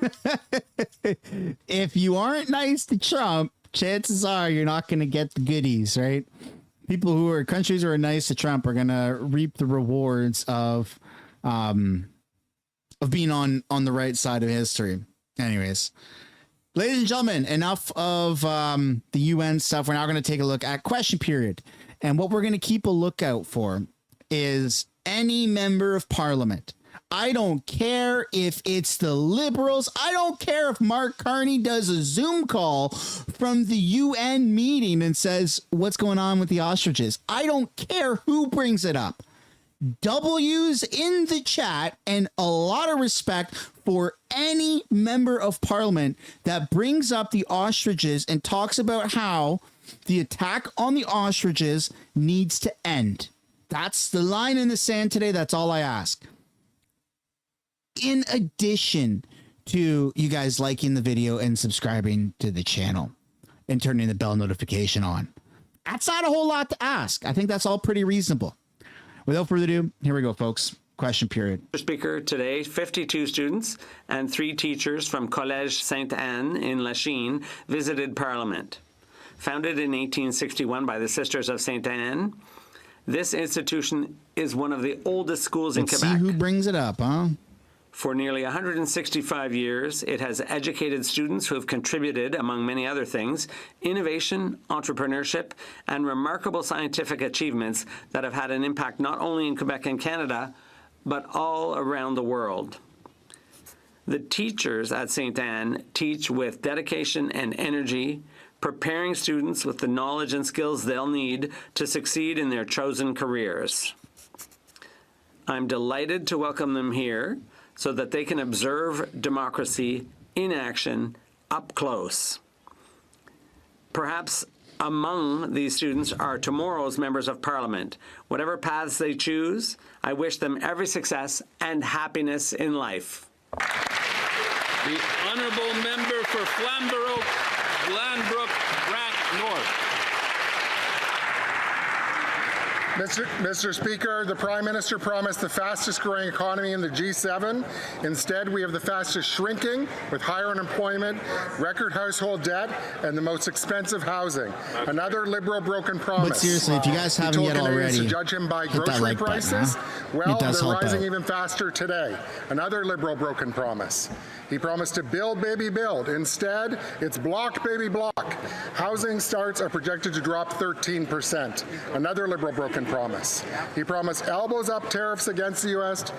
if you aren't nice to Trump, chances are you're not going to get the goodies, right? Countries who are nice to Trump are going to reap the rewards of being on the right side of history. Anyways, ladies and gentlemen, enough of the UN stuff. We're now going to take a look at question period. And what we're going to keep a lookout for is any member of parliament. I don't care if it's the Liberals. I don't care if Mark Carney does a Zoom call from the UN meeting and says, what's going on with the ostriches? I don't care who brings it up. W's in the chat, and a lot of respect for any member of parliament that brings up the ostriches and talks about how the attack on the ostriches needs to end. That's the line in the sand today. That's all I ask. In addition to you guys liking the video and subscribing to the channel and turning the bell notification on. That's not a whole lot to ask. I think that's all pretty reasonable. Without further ado, here we go, folks. Question period. Mr. Speaker, today 52 students and 3 teachers from Collège Sainte-Anne in Lachine visited Parliament. Founded in 1861 by the Sisters of Sainte-Anne, this institution is one of the oldest schools in Quebec. See who brings it up, huh? For nearly 165 years, it has educated students who have contributed, among many other things, innovation, entrepreneurship, and remarkable scientific achievements that have had an impact not only in Quebec and Canada, but all around the world. The teachers at Sainte-Anne teach with dedication and energy, preparing students with the knowledge and skills they'll need to succeed in their chosen careers. I'm delighted to welcome them here so that they can observe democracy in action up close. Perhaps among these students are tomorrow's members of Parliament. Whatever paths they choose, I wish them every success and happiness in life. The Honourable Member for Flamborough, Glanbrook, Rack North. Mr. Speaker, the Prime Minister promised the fastest growing economy in the G7. Instead, we have the fastest shrinking with higher unemployment, record household debt, and the most expensive housing. Another Liberal broken promise. But seriously, if you guys haven't yet already, to judge him by grocery prices, well, they're rising even faster today. Another Liberal broken promise. He promised to build, baby, build. Instead, it's block, baby, block. Housing starts are projected to drop 13%. Another Liberal broken promise. He promised elbows up tariffs against the U.S.,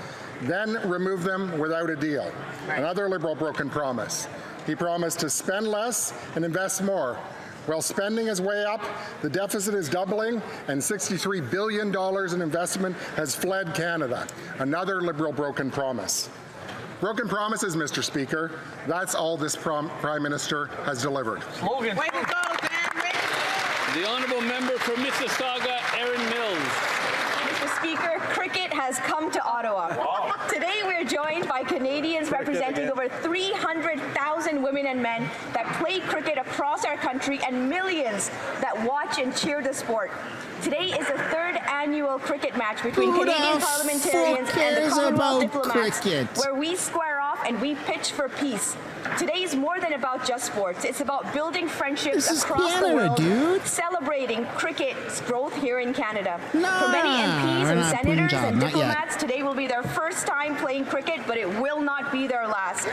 then remove them without a deal. Another Liberal broken promise. He promised to spend less and invest more. Well, spending is way up, the deficit is doubling, and $63 billion in investment has fled Canada. Another Liberal broken promise. Broken promises, Mr. Speaker. That's all this Prime Minister has delivered. Morgan. Way to go, Dan. The Honourable Member for Mississauga, Erin Mills. Mr. Speaker, cricket has come to Ottawa. Wow. Today we're joined by Canadians representing over 300,000 women and men that play cricket across our country and millions that watch and cheer the sport. Today is the 3rd annual cricket match between Canadian parliamentarians and the Commonwealth diplomats, where we square off and we pitch for peace. Today is more than about just sports. It's about building friendships across the world, celebrating cricket's growth here in Canada. For many MPs and senators and diplomats, today will be their first time playing cricket, but it will not be their last.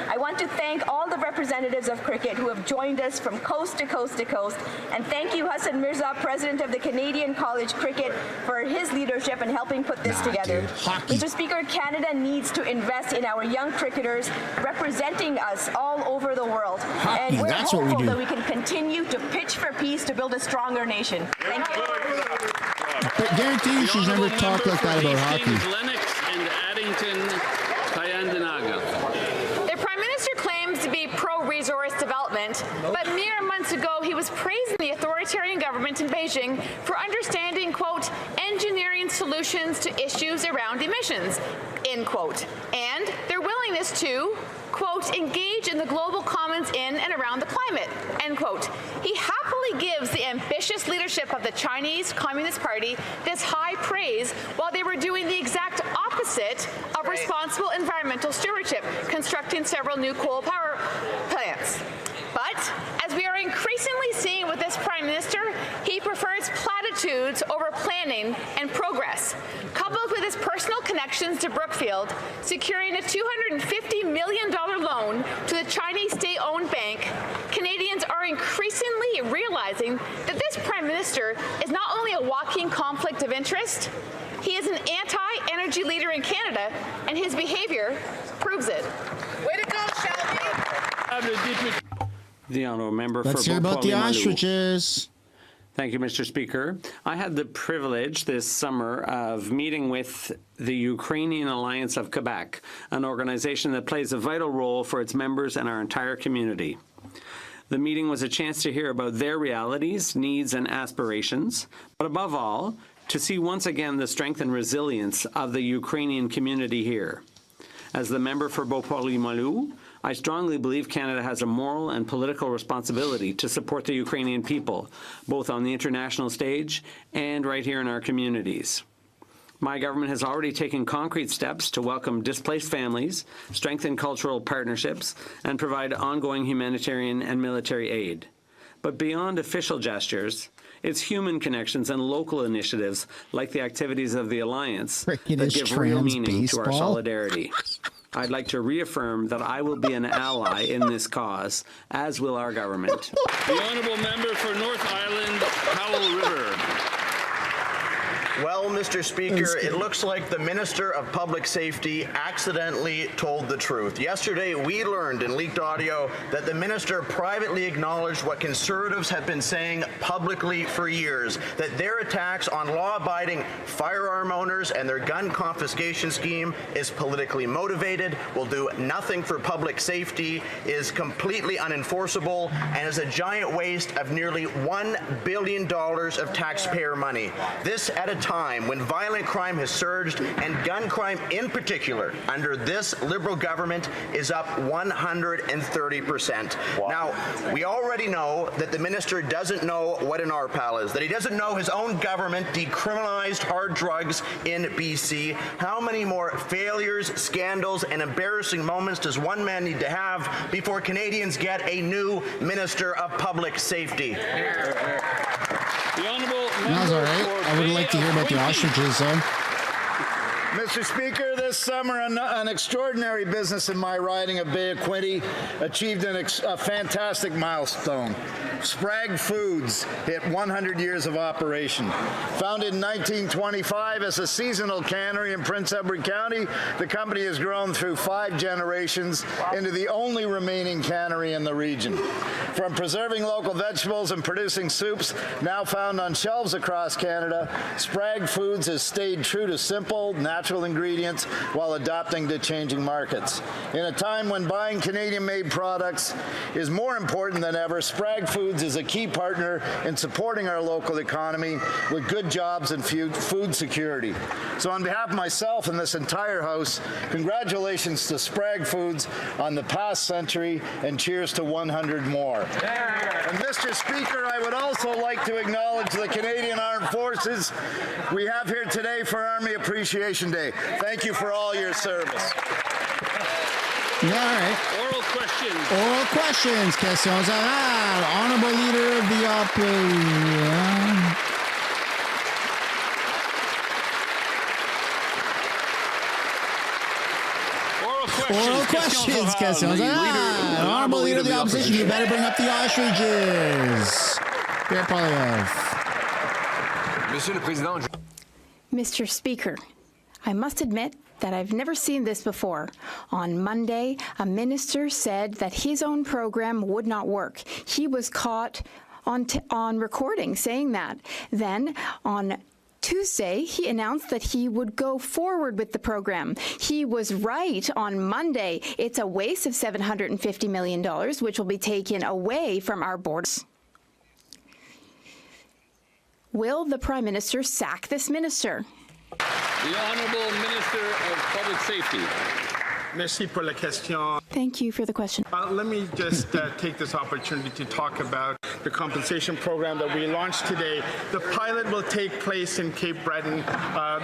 I want to thank all the representatives of cricket who have joined us from coast to coast to coast, and thank you, Hassan Mirza, President of the Canadian College Cricket, for his leadership in helping put this together. Mr. Speaker, Canada needs to invest in our young cricketers representing us cause all over the world. And we're that's what we hopeful do. that we can continue to pitch for peace to build a stronger nation. Thank you. But guarantee you she's never talked like that about hockey. Lennox and Addington Tyendinaga. The Prime Minister claims to be pro-resource development, but mere months ago he was praising the authoritarian government in Beijing for understanding, quote, engineering solutions to issues around emissions, end quote, and their willingness to, quote, engage in the global commons in and around the climate, end quote. He happily gives the ambitious leadership of the Chinese Communist Party this high praise while they were doing the exact opposite of responsible environmental stewardship, constructing several new coal power plants. But as we are increasingly seeing with this Prime Minister, he prefers platitudes over planning and progress. Coupled with his personal connections to Brookfield, securing a $250 million loan to the Chinese state-owned bank, Canadians are increasingly realizing that this Prime Minister is not only a walking conflict of interest, he is an anti-energy leader in Canada, and his behavior proves it. Way to go, Shelby! The honourable member Let's for hear about the Poilievre. ostriches. Thank you, Mr. Speaker. I had the privilege this summer of meeting with the Ukrainian Alliance of Quebec, an organization that plays a vital role for its members and our entire community. The meeting was a chance to hear about their realities, needs, and aspirations, but above all, to see once again the strength and resilience of the Ukrainian community here. As the member for Poilievre, I strongly believe Canada has a moral and political responsibility to support the Ukrainian people, both on the international stage and right here in our communities. My government has already taken concrete steps to welcome displaced families, strengthen cultural partnerships, and provide ongoing humanitarian and military aid. But beyond official gestures, it's human connections and local initiatives like the activities of the Alliance that give real meaning to our solidarity. I'd like to reaffirm that I will be an ally in this cause, as will our government. The honourable member for North Island, Powell River. Well, Mr. Speaker, it looks like the Minister of Public Safety accidentally told the truth. Yesterday, we learned in leaked audio that the minister privately acknowledged what conservatives have been saying publicly for years, that their attacks on law-abiding firearm owners and their gun confiscation scheme is politically motivated, will do nothing for public safety, is completely unenforceable, and is a giant waste of nearly $1 billion of taxpayer money. This at a time when violent crime has surged and gun crime in particular under this Liberal government is up 130%. Wow. Now, we already know that the minister doesn't know what an RPAL is, that he doesn't know his own government decriminalized hard drugs in BC. How many more failures, scandals, and embarrassing moments does one man need to have before Canadians get a new Minister of Public Safety? The honourable That's all right. I would like to hear about the ostriches, though. Mr. Speaker, this summer, an extraordinary business in my riding of Bay of Quinte achieved a fantastic milestone. Sprague Foods hit 100 years of operation. Founded in 1925 as a seasonal cannery in Prince Edward County, the company has grown through 5 generations into the only remaining cannery in the region. From preserving local vegetables and producing soups now found on shelves across Canada, Sprague Foods has stayed true to simple, natural ingredients while adapting to changing markets. In a time when buying Canadian-made products is more important than ever, Sprague Foods is a key partner in supporting our local economy with good jobs and food security. So on behalf of myself and this entire House, congratulations to Sprague Foods on the past century and cheers to 100 more. And Mr. Speaker, I would also like to acknowledge the Canadian Armed Forces we have here today for Army Appreciation Day. Thank you for all your service. Yeah, all right. Oral questions. Oral questions. Questions orales. Honorable Leader of the Opposition. Oral questions. Questions orales. Honorable Leader of the Opposition, you better bring up the ostriches. Pierre Poilievre. Monsieur le Président. Mr. Speaker, I must admit that I've never seen this before. On Monday, a minister said that his own program would not work. He was caught on recording saying that. Then on Tuesday, he announced that he would go forward with the program. He was right on Monday. It's a waste of $750 million, which will be taken away from our borders. Will the Prime Minister sack this minister? The Honourable Minister of Public Safety. Merci pour la question. Thank you for the question. Let me just take this opportunity to talk about the compensation program that we launched today. The pilot will take place in Cape Breton.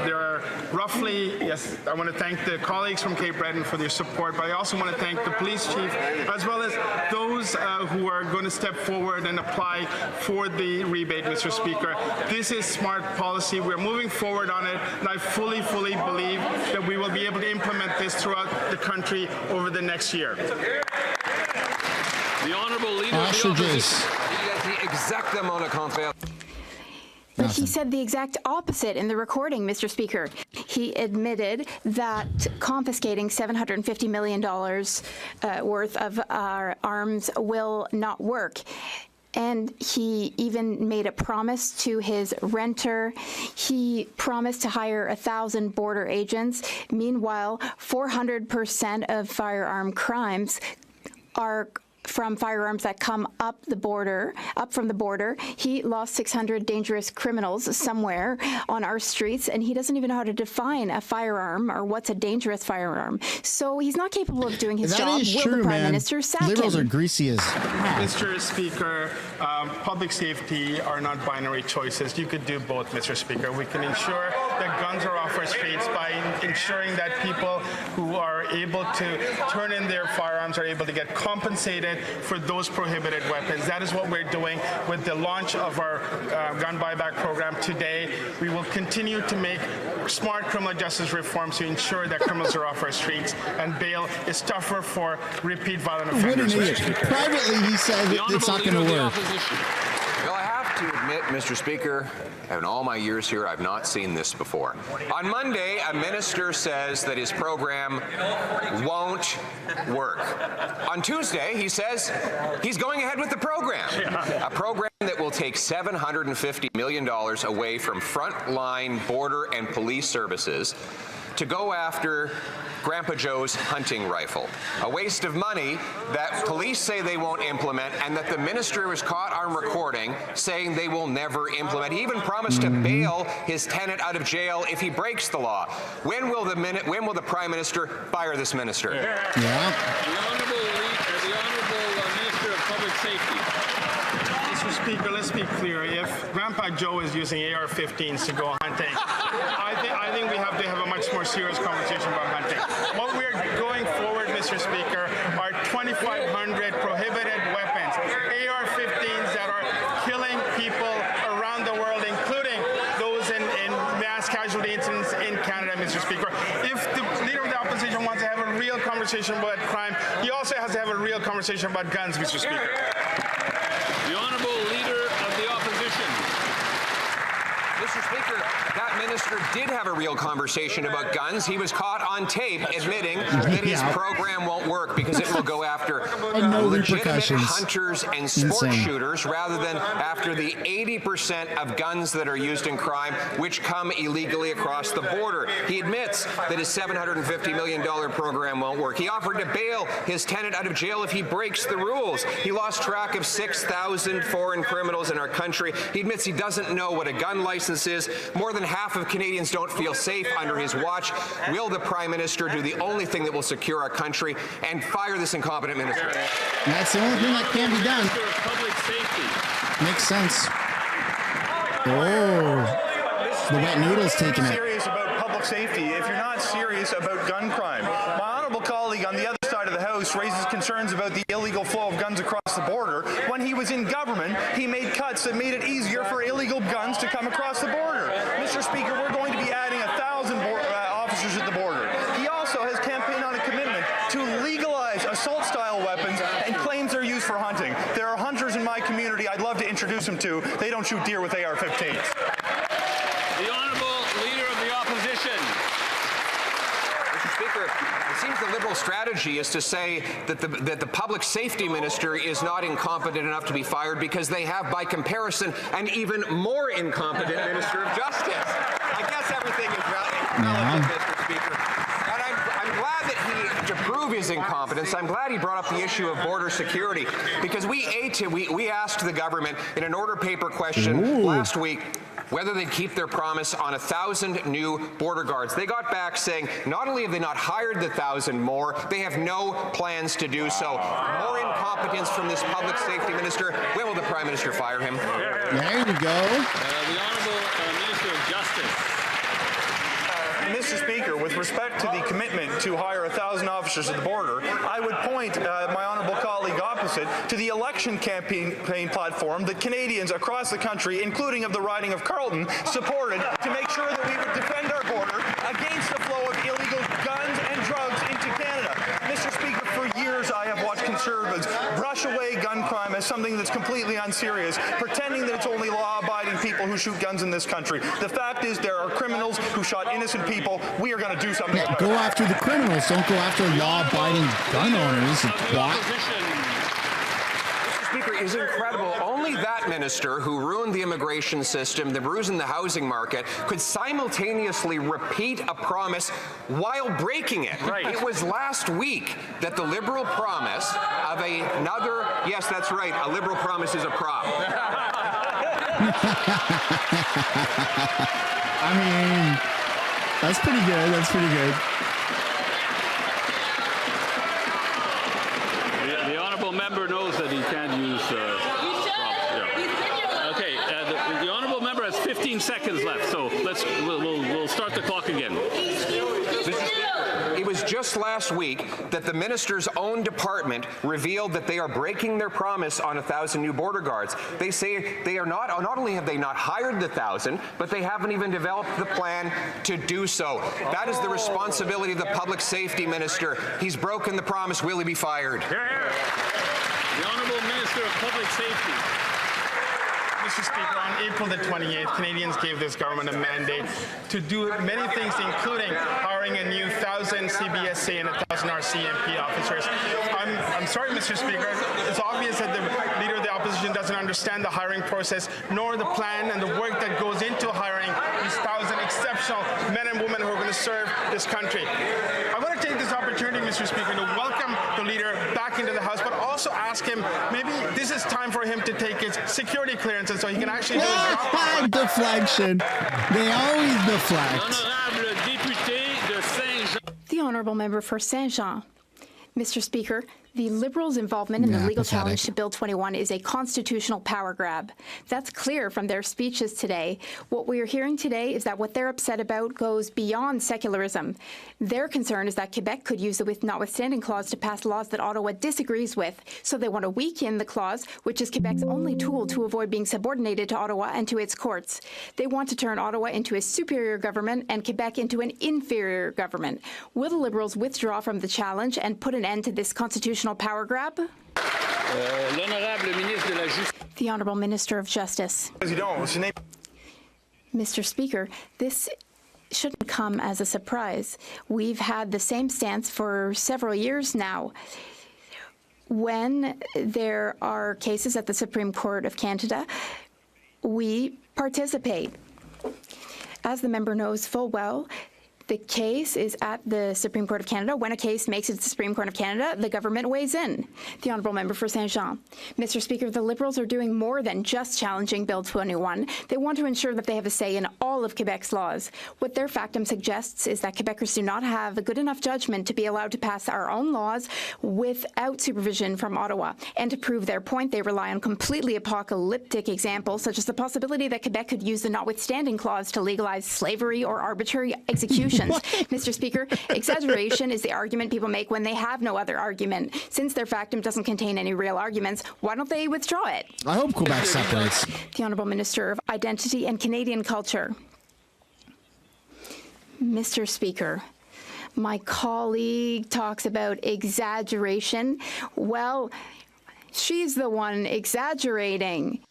There are roughly, yes, I want to thank the colleagues from Cape Breton for their support, but I also want to thank the police chief as well as those who are going to step forward and apply for the rebate, Mr. Speaker. This is smart policy. We're moving forward on it, and I fully believe that we will be able to implement this throughout the country over the next year. The Honourable Leader of the Opposition. But he said the exact opposite in the recording, Mr. Speaker. He admitted that confiscating $750 million worth of our arms will not work. And he even made a promise to his renter. He promised to hire 1,000 border agents. Meanwhile, 400% of firearm crimes are from firearms that come up from the border. He lost 600 dangerous criminals somewhere on our streets, and he doesn't even know how to define a firearm or what's a dangerous firearm. So he's not capable of doing his job. That is Will true, the Prime man. Minister sack Liberals him? are greasy as heck. Mr. Speaker, public safety are not binary choices. You could do both, Mr. Speaker. We can ensure that guns are off our streets by ensuring that people who are able to turn in their firearms are able to get compensated for those prohibited weapons. That is what we're doing with the launch of our gun buyback program today. We will continue to make smart criminal justice reforms to ensure that criminals are off our streets and bail is tougher for repeat violent offenders. What an idiot. Privately, he said it's not going to work. Well, I have to admit, Mr. Speaker, in all my years here, I've not seen this before. On Monday, a minister says that his program won't work. On Tuesday, he says he's going ahead with the program, a program that will take $750 million away from frontline border and police services to go after Grandpa Joe's hunting rifle, a waste of money that police say they won't implement and that the minister was caught on recording saying they will never implement. He even promised to bail his tenant out of jail if he breaks the law. When will the Prime Minister fire this minister? The Honourable Minister of Public Safety. Mr. Speaker, let's be clear. If Grandpa Joe is using AR-15s to go hunting, I think we have to have a much more serious conversation about hunting. What we're going forward, Mr. Speaker, are 2,500 prohibited weapons, AR-15s that are killing people around the world, including those in mass casualty incidents in Canada, Mr. Speaker. If the Leader of the Opposition wants to have a real conversation about crime, he also has to have a real conversation about guns, Mr. Speaker. The Honourable Leader of the Opposition. Mr. Speaker, that minister did have a real conversation about guns. He was caught on tape admitting that his program won't work because it will go after legitimate hunters and sport shooters rather than after the 80% of guns that are used in crime which come illegally across the border. He admits that his $750 million program won't work. He offered to bail his tenant out of jail if he breaks the rules. He lost track of 6,000 foreign criminals in our country. He admits he doesn't know what a gun license is. More than half of Canadians don't feel safe under his watch. Will the Prime Minister do the only thing that will secure our country and fire this incompetent minister? That's the only thing that can be done. Public Safety. Makes sense. Oh, the wet noodle's taking it. Serious about public safety if you're not serious about gun crime. My honourable colleague on the other side of the House raises concerns about the illegal flow of guns across the border. When he was in government, he made cuts that made it easier for illegal guns to come across the border. Mr. Speaker, we're going to be adding 1,000 officers at the border. He also has campaigned on a commitment to legalize assault-style weapons and claims they're used for hunting. There are hunters in my community I'd love to introduce him to. They don't shoot deer with AR-15s. The Honourable Leader of the Opposition. seems the Liberal strategy is to say that the public safety minister is not incompetent enough to be fired because they have, by comparison, an even more incompetent minister of justice. I guess everything is relative, Mr. Speaker. And I'm glad that to prove his incompetence, I'm glad he brought up the issue of border security, because we asked the government in an order paper question last week whether they'd keep their promise on 1,000 new border guards. They got back saying not only have they not hired the 1,000 more, they have no plans to do so. More incompetence from this public safety minister. When will the Prime Minister fire him? There you go. The Honourable Minister of Justice. Mr. Speaker, with respect to the commitment to hire 1,000 officers at the border, I would point my honourable colleague opposite to the election campaign platform that Canadians across the country, including of the riding of Carleton, supported to make sure that we would defend our border against the flow of illegal guns and drugs into Canada. Mr. Speaker, for years I have watched Conservatives brush away gun crime as something that's completely unserious, pretending that it's only law-abiding people who shoot guns in this country. The fact is there are criminals who shot innocent people. We are going to do something about it. Go after the criminals. Don't go after law-abiding gun owners. Mr. Speaker, is incredible. Only that minister who ruined the immigration system, the ruined the housing market, could simultaneously repeat a promise while breaking it. Right. It was last week that the Liberal promise of another, yes, that's right, a Liberal promise is a prop. I mean, that's pretty good. That's pretty good. The honourable member knows that he can't use Okay, the honourable member has 15 seconds left, so we'll start the clock again. It was just last week that the minister's own department revealed that they are breaking their promise on 1,000 new border guards. They say they are not only have they not hired the 1,000, but they haven't even developed the plan to do so. That is the responsibility of the public safety minister. He's broken the promise. Will he be fired? The Honourable Minister of Public Safety. Mr. Speaker, on April the 28th, Canadians gave this government a mandate to do many things, including hiring a new 1,000 CBSA and 1,000 RCMP officers. I'm sorry, Mr. Speaker. It's obvious that the Leader of the Opposition doesn't understand the hiring process, nor the plan and the work that goes into hiring these 1,000 exceptional men and women who are going to serve this country. I want to take this opportunity, Mr. Speaker, to welcome the Leader back into the House, but also ask him, maybe this is time for him to take his security clearances so he can actually do his job. Deflection. They always deflect. The Honourable Member for Saint-Jean. Mr. Speaker, the Liberals' involvement in the legal challenge to Bill 21 is a constitutional power grab. That's clear from their speeches today. What we are hearing today is that what they're upset about goes beyond secularism. Their concern is that Quebec could use the notwithstanding clause to pass laws that Ottawa disagrees with. So they want to weaken the clause, which is Quebec's only tool to avoid being subordinated to Ottawa and to its courts. They want to turn Ottawa into a superior government and Quebec into an inferior government. Will the Liberals withdraw from the challenge and put an end to this constitutional power grab? The Honourable Minister of Justice. Mr. Speaker, this shouldn't come as a surprise. We've had the same stance for several years now. When there are cases at the Supreme Court of Canada, we participate. As the member knows full well, the case is at the Supreme Court of Canada. When a case makes it to the Supreme Court of Canada, the government weighs in. The Honourable Member for Saint-Jean. Mr. Speaker, the Liberals are doing more than just challenging Bill 21. They want to ensure that they have a say in all of Quebec's laws. What their factum suggests is that Quebecers do not have a good enough judgment to be allowed to pass our own laws without supervision from Ottawa. And to prove their point, they rely on completely apocalyptic examples, such as the possibility that Quebec could use the notwithstanding clause to legalize slavery or arbitrary execution. Mr. Speaker, exaggeration is the argument people make when they have no other argument. Since their factum doesn't contain any real arguments, why don't they withdraw it? I hope Quebec separates. The Honourable Minister of Identity and Canadian Culture. Mr. Speaker, my colleague talks about exaggeration. Well, she's the one exaggerating.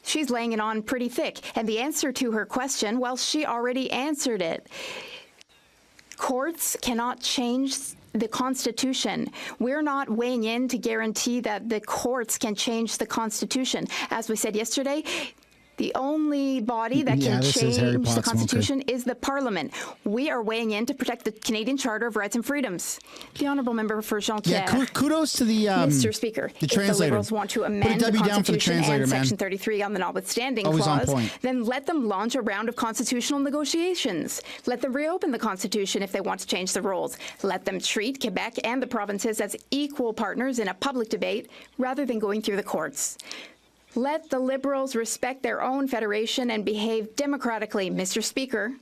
She's laying it on pretty thick. And the answer to her question, well, she already answered it. Courts cannot change the Constitution. We're not weighing in to guarantee that the courts can change the Constitution. As we said yesterday, the only body that can change the Constitution is the Parliament. We are weighing in to protect the Canadian Charter of Rights and Freedoms. The Honourable Member for Jean-Pierre. Yeah, kudos to the Mr. Speaker, the translator. If the Liberals want to amend the Constitution and Section 33 on the notwithstanding clause, then let them launch a round of constitutional negotiations. Let them reopen the Constitution if they want to change the rules. Let them treat Quebec and the provinces as equal partners in a public debate rather than going through the courts. Let the Liberals respect their own federation and behave democratically. Mr. Speaker,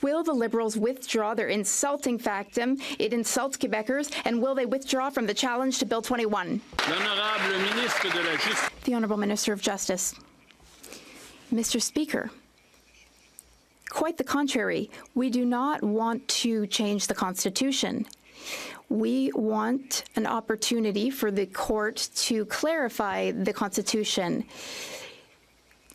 will the Liberals withdraw their insulting factum? It insults Quebecers, and will they withdraw from the challenge to Bill 21? The Honourable Minister of Justice. Mr. Speaker, quite the contrary. We do not want to change the Constitution. We want an opportunity for the court to clarify the Constitution.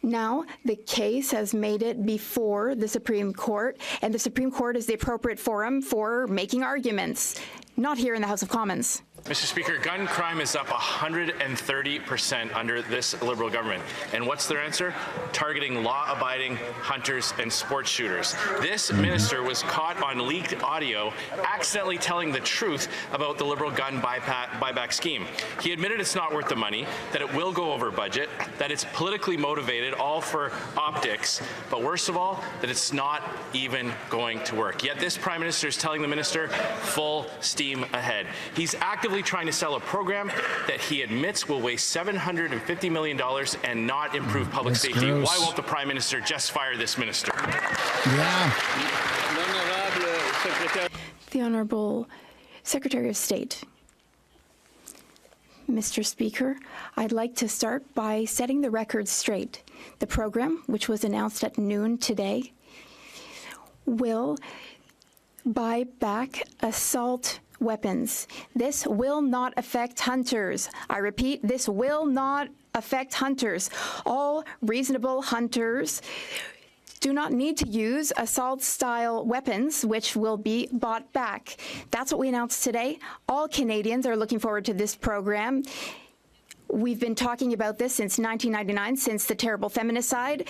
Now, the case has made it before the Supreme Court, and the Supreme Court is the appropriate forum for making arguments, not here in the House of Commons. Mr. Speaker, gun crime is up 130% under this Liberal government. And what's their answer? Targeting law-abiding hunters and sports shooters. This minister was caught on leaked audio accidentally telling the truth about the Liberal gun buyback scheme. He admitted it's not worth the money, that it will go over budget, that it's politically motivated, all for optics, but worst of all, that it's not even going to work. Yet this Prime Minister is telling the minister full steam ahead. He's actively trying to sell a program that he admits will waste $750 million and not improve public safety. Gross. Why won't the Prime Minister just fire this minister? Yeah. The Honourable Secretary of State. Mr. Speaker, I'd like to start by setting the record straight. The program, which was announced at noon today, will buy back assault weapons. This will not affect hunters. I repeat, this will not affect hunters. All reasonable hunters do not need to use assault-style weapons, which will be bought back. That's what we announced today. All Canadians are looking forward to this program. We've been talking about this since 1999, since the terrible feminicide.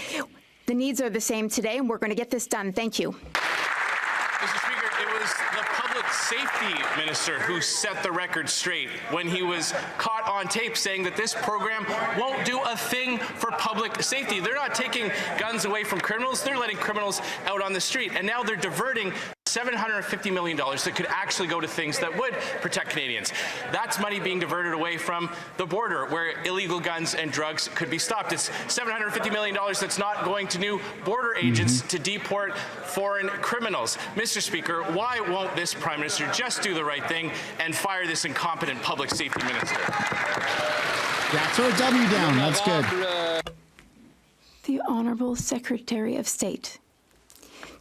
The needs are the same today, and we're going to get this done. Thank you. Mr. Speaker, it was the public safety minister who set the record straight when he was caught on tape saying that this program won't do a thing for public safety. They're not taking guns away from criminals. They're letting criminals out on the street. And now they're diverting $750 million that could actually go to things that would protect Canadians. That's money being diverted away from the border where illegal guns and drugs could be stopped. It's $750 million that's not going to new border agents to deport foreign criminals. Mr. Speaker, why won't this Prime Minister just do the right thing and fire this incompetent public safety minister? Yeah, throw a W down. That's good. The Honourable Secretary of State.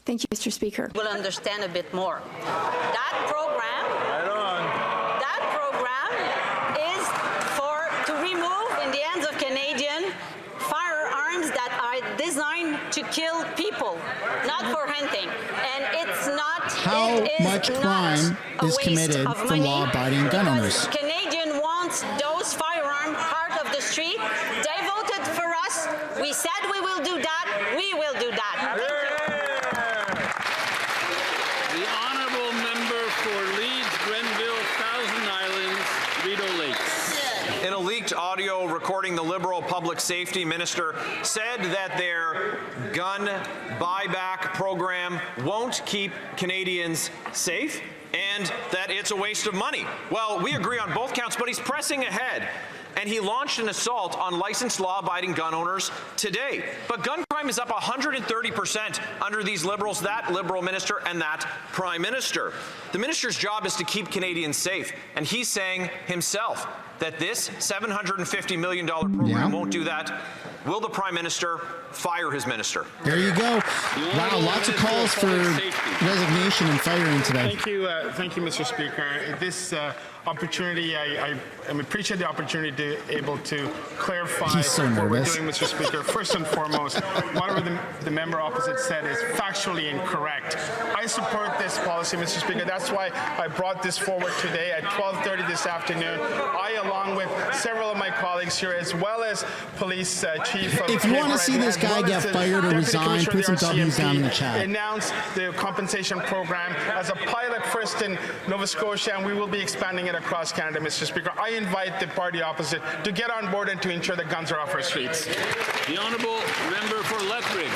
Thank you, Mr. Speaker. Will understand a bit more. That program is to remove in the hands of Canadian firearms that are designed to kill people, not for hunting. And it's not. How much crime is committed from law-abiding gun owners? Canadian wants those firearms out of the street. They voted for us. We said we will do that. We will do that. In a leaked audio recording, the Liberal public safety minister said that their gun buyback program won't keep Canadians safe and that it's a waste of money. Well, we agree on both counts, but he's pressing ahead. And he launched an assault on licensed law-abiding gun owners today. But gun crime is up 130% under these Liberals, that Liberal minister and that Prime Minister. The minister's job is to keep Canadians safe, and he's saying himself that this $750 million program won't do that. Will the Prime Minister fire his minister? There you go. Wow, lots of calls for resignation and firing today. Thank you, Mr. Speaker. This opportunity. I appreciate the opportunity to able to clarify what we're doing, Mr. Speaker. First and foremost, whatever the member opposite said is factually incorrect. I support this policy, Mr. Speaker. That's why I brought this forward today at 12:30 this afternoon. I, along with several of my colleagues here, as well as police chief. If you want to see this guy get fired or resign, put some W's down in the chat. Announced the compensation program as a pilot first in Nova Scotia, and we will be expanding it across Canada, Mr. Speaker. I invite the party opposite to get on board and to ensure that guns are off our streets. The honourable member for Lethbridge.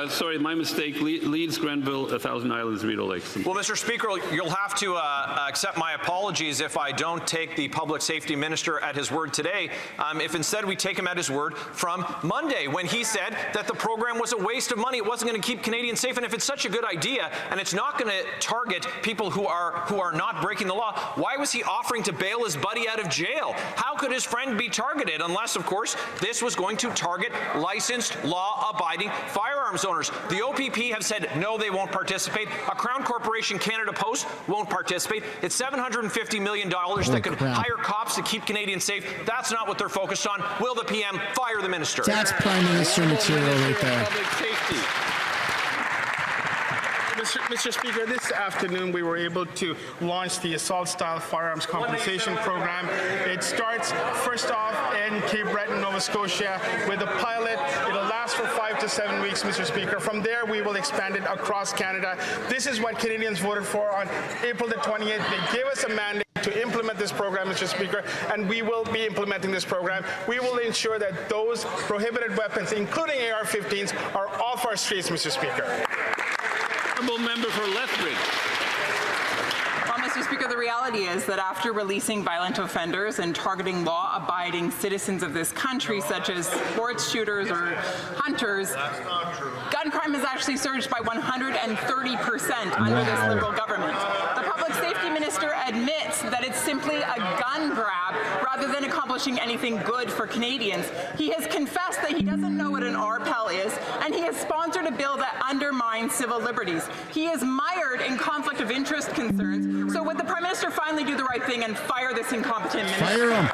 Sorry, my mistake. Leeds, Grenville, 1,000 Islands, Rideau Lakes. Well, Mr. Speaker, you'll have to accept my apologies if I don't take the public safety minister at his word today. If instead we take him at his word from Monday, when he said that the program was a waste of money, it wasn't going to keep Canadians safe, and if it's such a good idea and it's not going to target people who are not breaking the law, why was he offering to bail his buddy out of jail? How could his friend be targeted unless, of course, this was going to target licensed, law-abiding firearms owners? The OPP have said no, they won't participate. A Crown Corporation Canada Post won't participate. It's $750 million that could hire cops to keep Canadians safe. That's not what they're focused on. Will the PM fire the minister? That's Prime Minister material right there. Mr. Speaker, this afternoon we were able to launch the assault-style firearms compensation program. It starts first off in Cape Breton, Nova Scotia, with a pilot. It'll last for 5 to 7 weeks, Mr. Speaker. From there, we will expand it across Canada. This is what Canadians voted for on April the 28th. They gave us a mandate to implement this program, Mr. Speaker, and we will be implementing this program. We will ensure that those prohibited weapons, including AR-15s, are off our streets, Mr. Speaker. Honourable member for Lethbridge. Well, Mr. Speaker, the reality is that after releasing violent offenders and targeting law-abiding citizens of this country, such as sports shooters or hunters, gun crime has actually surged by 130% under this Liberal government. The public safety minister admits that it's simply a gun grab rather than accomplishing anything good for Canadians. He has confessed that he doesn't know what an RPEL is, and he has sponsored a bill that undermines civil liberties. He is mired in conflict of interest concerns. So would the Prime Minister finally do the right thing and fire this incompetent minister? Fire him.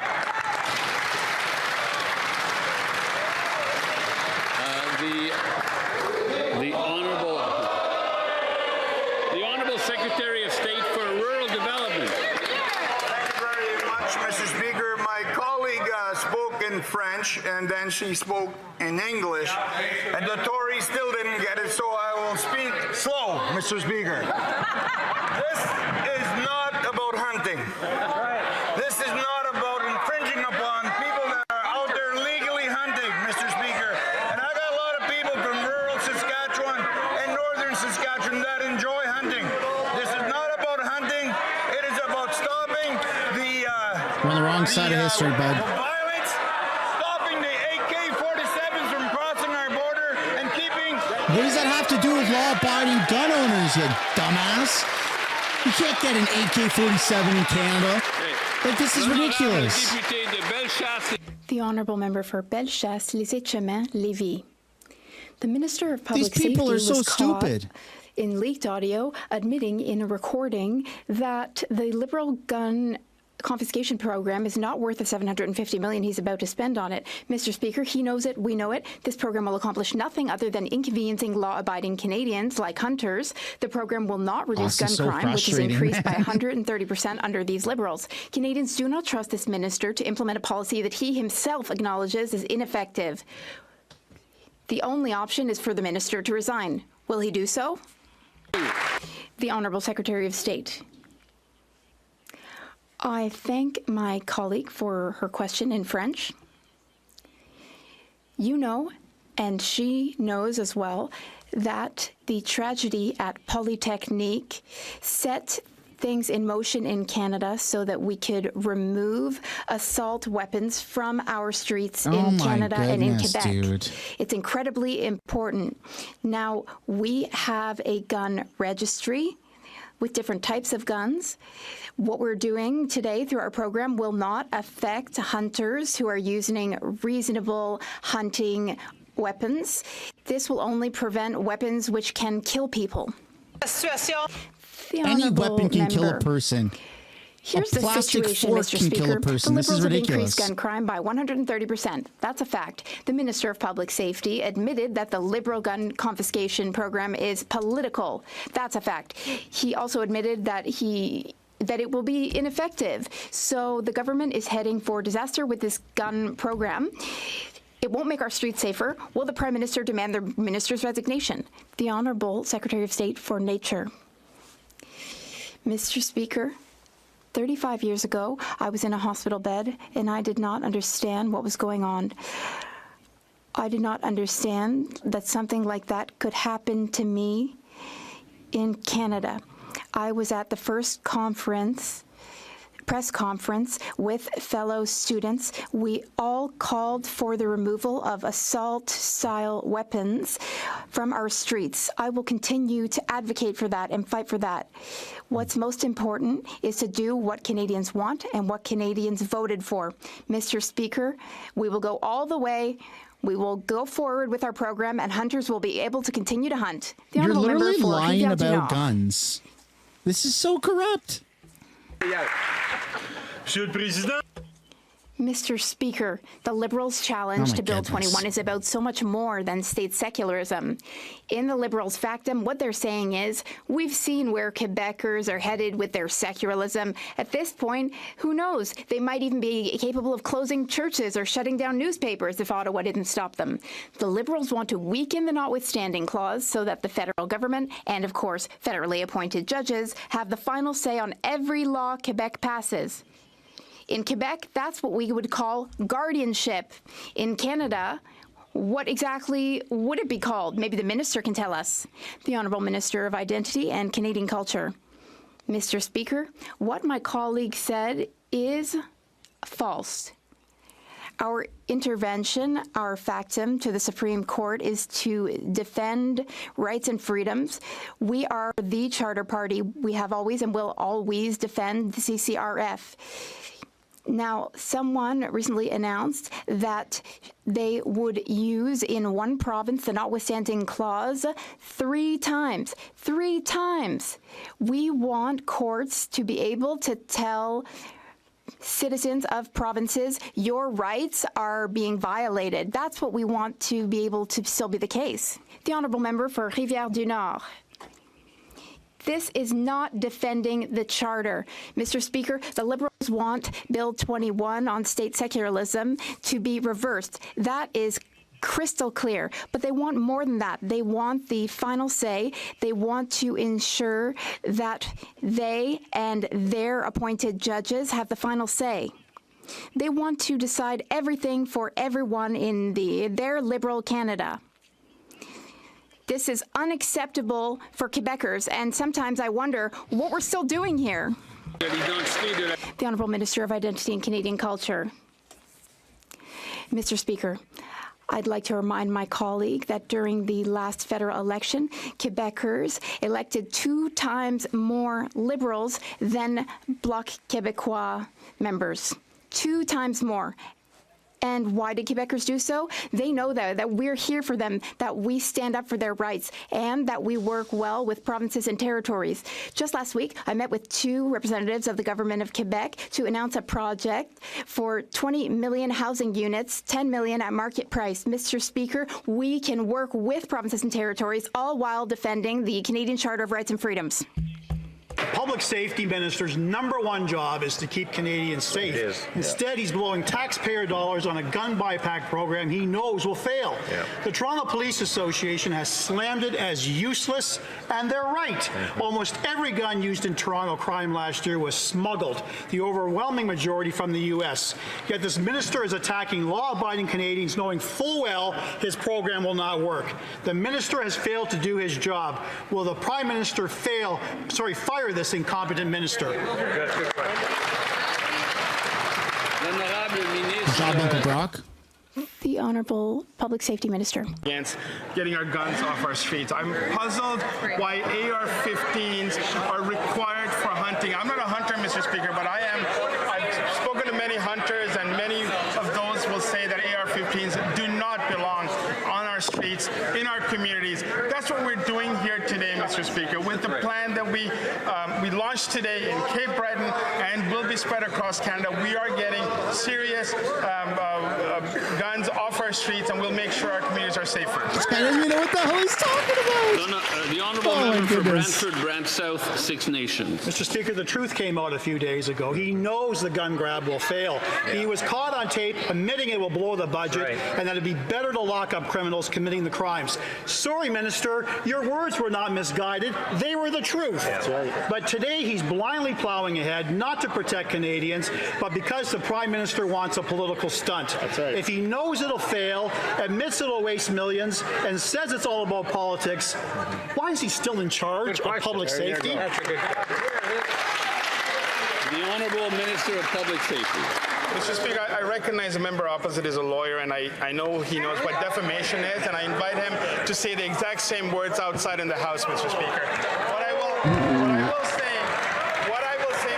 The Honourable Secretary of State for Rural Development. Thank you very much, Mr. Speaker. My colleague spoke in French, and then she spoke in English, and the Tories still didn't get it, so I will speak slow, Mr. Speaker. This is not about hunting. This is not about infringing upon people that are out there legally hunting, Mr. Speaker. And I got a lot of people from rural Saskatchewan and northern Saskatchewan that enjoy hunting. This is not about hunting. It is about stopping the We're on the wrong side of history, bud. violence, stopping the AK-47s from crossing our border, and keeping... What does that have to do with law-abiding gun owners, you dumbass? You can't get an AK-47 in Canada. Like, this is ridiculous. The Honourable Member for Bellechasse, Les Etchemins, Lévis. The Minister of Public These people Safety are so was caught stupid. in leaked audio admitting in a recording that the Liberal gun confiscation program is not worth the $750 million he's about to spend on it. Mr. Speaker, he knows it, we know it. This program will accomplish nothing other than inconveniencing law-abiding Canadians like hunters. The program will not reduce gun crime, which is increased by 130% under these Liberals. Canadians do not trust this minister to implement a policy that he himself acknowledges is ineffective. The only option is for the minister to resign. Will he do so? The Honourable Secretary of State. I thank my colleague for her question in French. You know, and she knows as well, that the tragedy at Polytechnique set things in motion in Canada so that we could remove assault weapons from our streets in Canada and in Quebec. Dude. It's incredibly important. Now, we have a gun registry with different types of guns. What we're doing today through our program will not affect hunters who are using reasonable hunting weapons. This will only prevent weapons which can kill people. Any weapon can kill a person. Here's the situation, Mr. Speaker. The Liberals have increased gun crime by 130%. That's a fact. The Minister of Public Safety admitted that the Liberal gun confiscation program is political. That's a fact. He also admitted that it will be ineffective. So the government is heading for disaster with this gun program. It won't make our streets safer. Will the Prime Minister demand the minister's resignation? The Honourable Secretary of State for Nature. Mr. Speaker, 35 years ago, I was in a hospital bed, and I did not understand what was going on. I did not understand that something like that could happen to me in Canada. I was at the first press conference with fellow students. We all called for the removal of assault-style weapons from our streets. I will continue to advocate for that and fight for that. What's most important is to do what Canadians want and what Canadians voted for. Mr. Speaker, we will go all the way. We will go forward with our program, and hunters will be able to continue to hunt. You're literally lying about guns. This is so corrupt. Monsieur le Président. Mr. Speaker, the Liberals' challenge to Bill 21 is about so much more than state secularism. In the Liberals' factum, what they're saying is, we've seen where Quebecers are headed with their secularism. At this point, who knows? They might even be capable of closing churches or shutting down newspapers if Ottawa didn't stop them. The Liberals want to weaken the notwithstanding clause so that the federal government and, of course, federally appointed judges have the final say on every law Quebec passes. In Quebec, that's what we would call guardianship. In Canada, what exactly would it be called? Maybe the minister can tell us. The Honourable Minister of Identity and Canadian Culture. Mr. Speaker, what my colleague said is false. Our intervention, our factum to the Supreme Court is to defend rights and freedoms. We are the Charter Party. We have always and will always defend the CCRF. Now, someone recently announced that they would use in one province the notwithstanding clause 3 times. 3 times. We want courts to be able to tell citizens of provinces, your rights are being violated. That's what we want to be able to still be the case. The Honourable Member for Rivière-du-Nord. This is not defending the Charter. Mr. Speaker, the Liberals want Bill 21 on state secularism to be reversed. That is crystal clear. But they want more than that. They want the final say. They want to ensure that they and their appointed judges have the final say. They want to decide everything for everyone in their Liberal Canada. This is unacceptable for Quebecers, and sometimes I wonder what we're still doing here. The Honourable Minister of Identity and Canadian Culture. Mr. Speaker, I'd like to remind my colleague that during the last federal election, Quebecers elected 2 times more Liberals than Bloc Québécois members. 2 times more. And why did Quebecers do so? They know that we're here for them, that we stand up for their rights, and that we work well with provinces and territories. Just last week, I met with 2 representatives of the government of Quebec to announce a project for 20 million housing units, 10 million at market price. Mr. Speaker, we can work with provinces and territories, all while defending the Canadian Charter of Rights and Freedoms. Public safety minister's #1 job is to keep Canadians safe. Instead, he's blowing taxpayer dollars on a gun buyback program he knows will fail. The Toronto Police Association has slammed it as useless, and they're right. Almost every gun used in Toronto crime last year was smuggled, the overwhelming majority from the U.S. Yet this minister is attacking law-abiding Canadians, knowing full well his program will not work. The minister has failed to do his job. Will the Prime Minister fire this incompetent minister? Good job, Uncle Brock. The Honourable Public Safety Minister. Against getting our guns off our streets. I'm puzzled why AR-15s are required for hunting. I'm not a hunter, Mr. Speaker, but I've spoken to many hunters, and many of those will say that AR-15s do not belong on our our streets, in our communities. That's what we're doing here today, Mr. Speaker, with the plan that we launched today in Cape Breton and will be spread across Canada. We are getting serious guns off our streets, and we'll make sure our communities are safer. This guy doesn't even know what the hell he's talking about. The honourable member for Brantford, Brant South, Six Nations. Mr. Speaker, the truth came out a few days ago. He knows the gun grab will fail. He was caught on tape admitting it will blow the budget and that it'd be better to lock up criminals committing the crimes. Sorry, Minister, your words were not misguided. They were the truth. That's right. But today he's blindly plowing ahead, not to protect Canadians, but because the Prime Minister wants a political stunt. That's right. If he knows it'll fail, admits it'll waste millions, and says it's all about politics, why is he still in charge of public safety? The Honourable Minister of Public Safety. Mr. Speaker, I recognize the member opposite is a lawyer, and I know he knows what defamation is, and I invite him to say the exact same words outside in the House, Mr. Speaker. What I will say,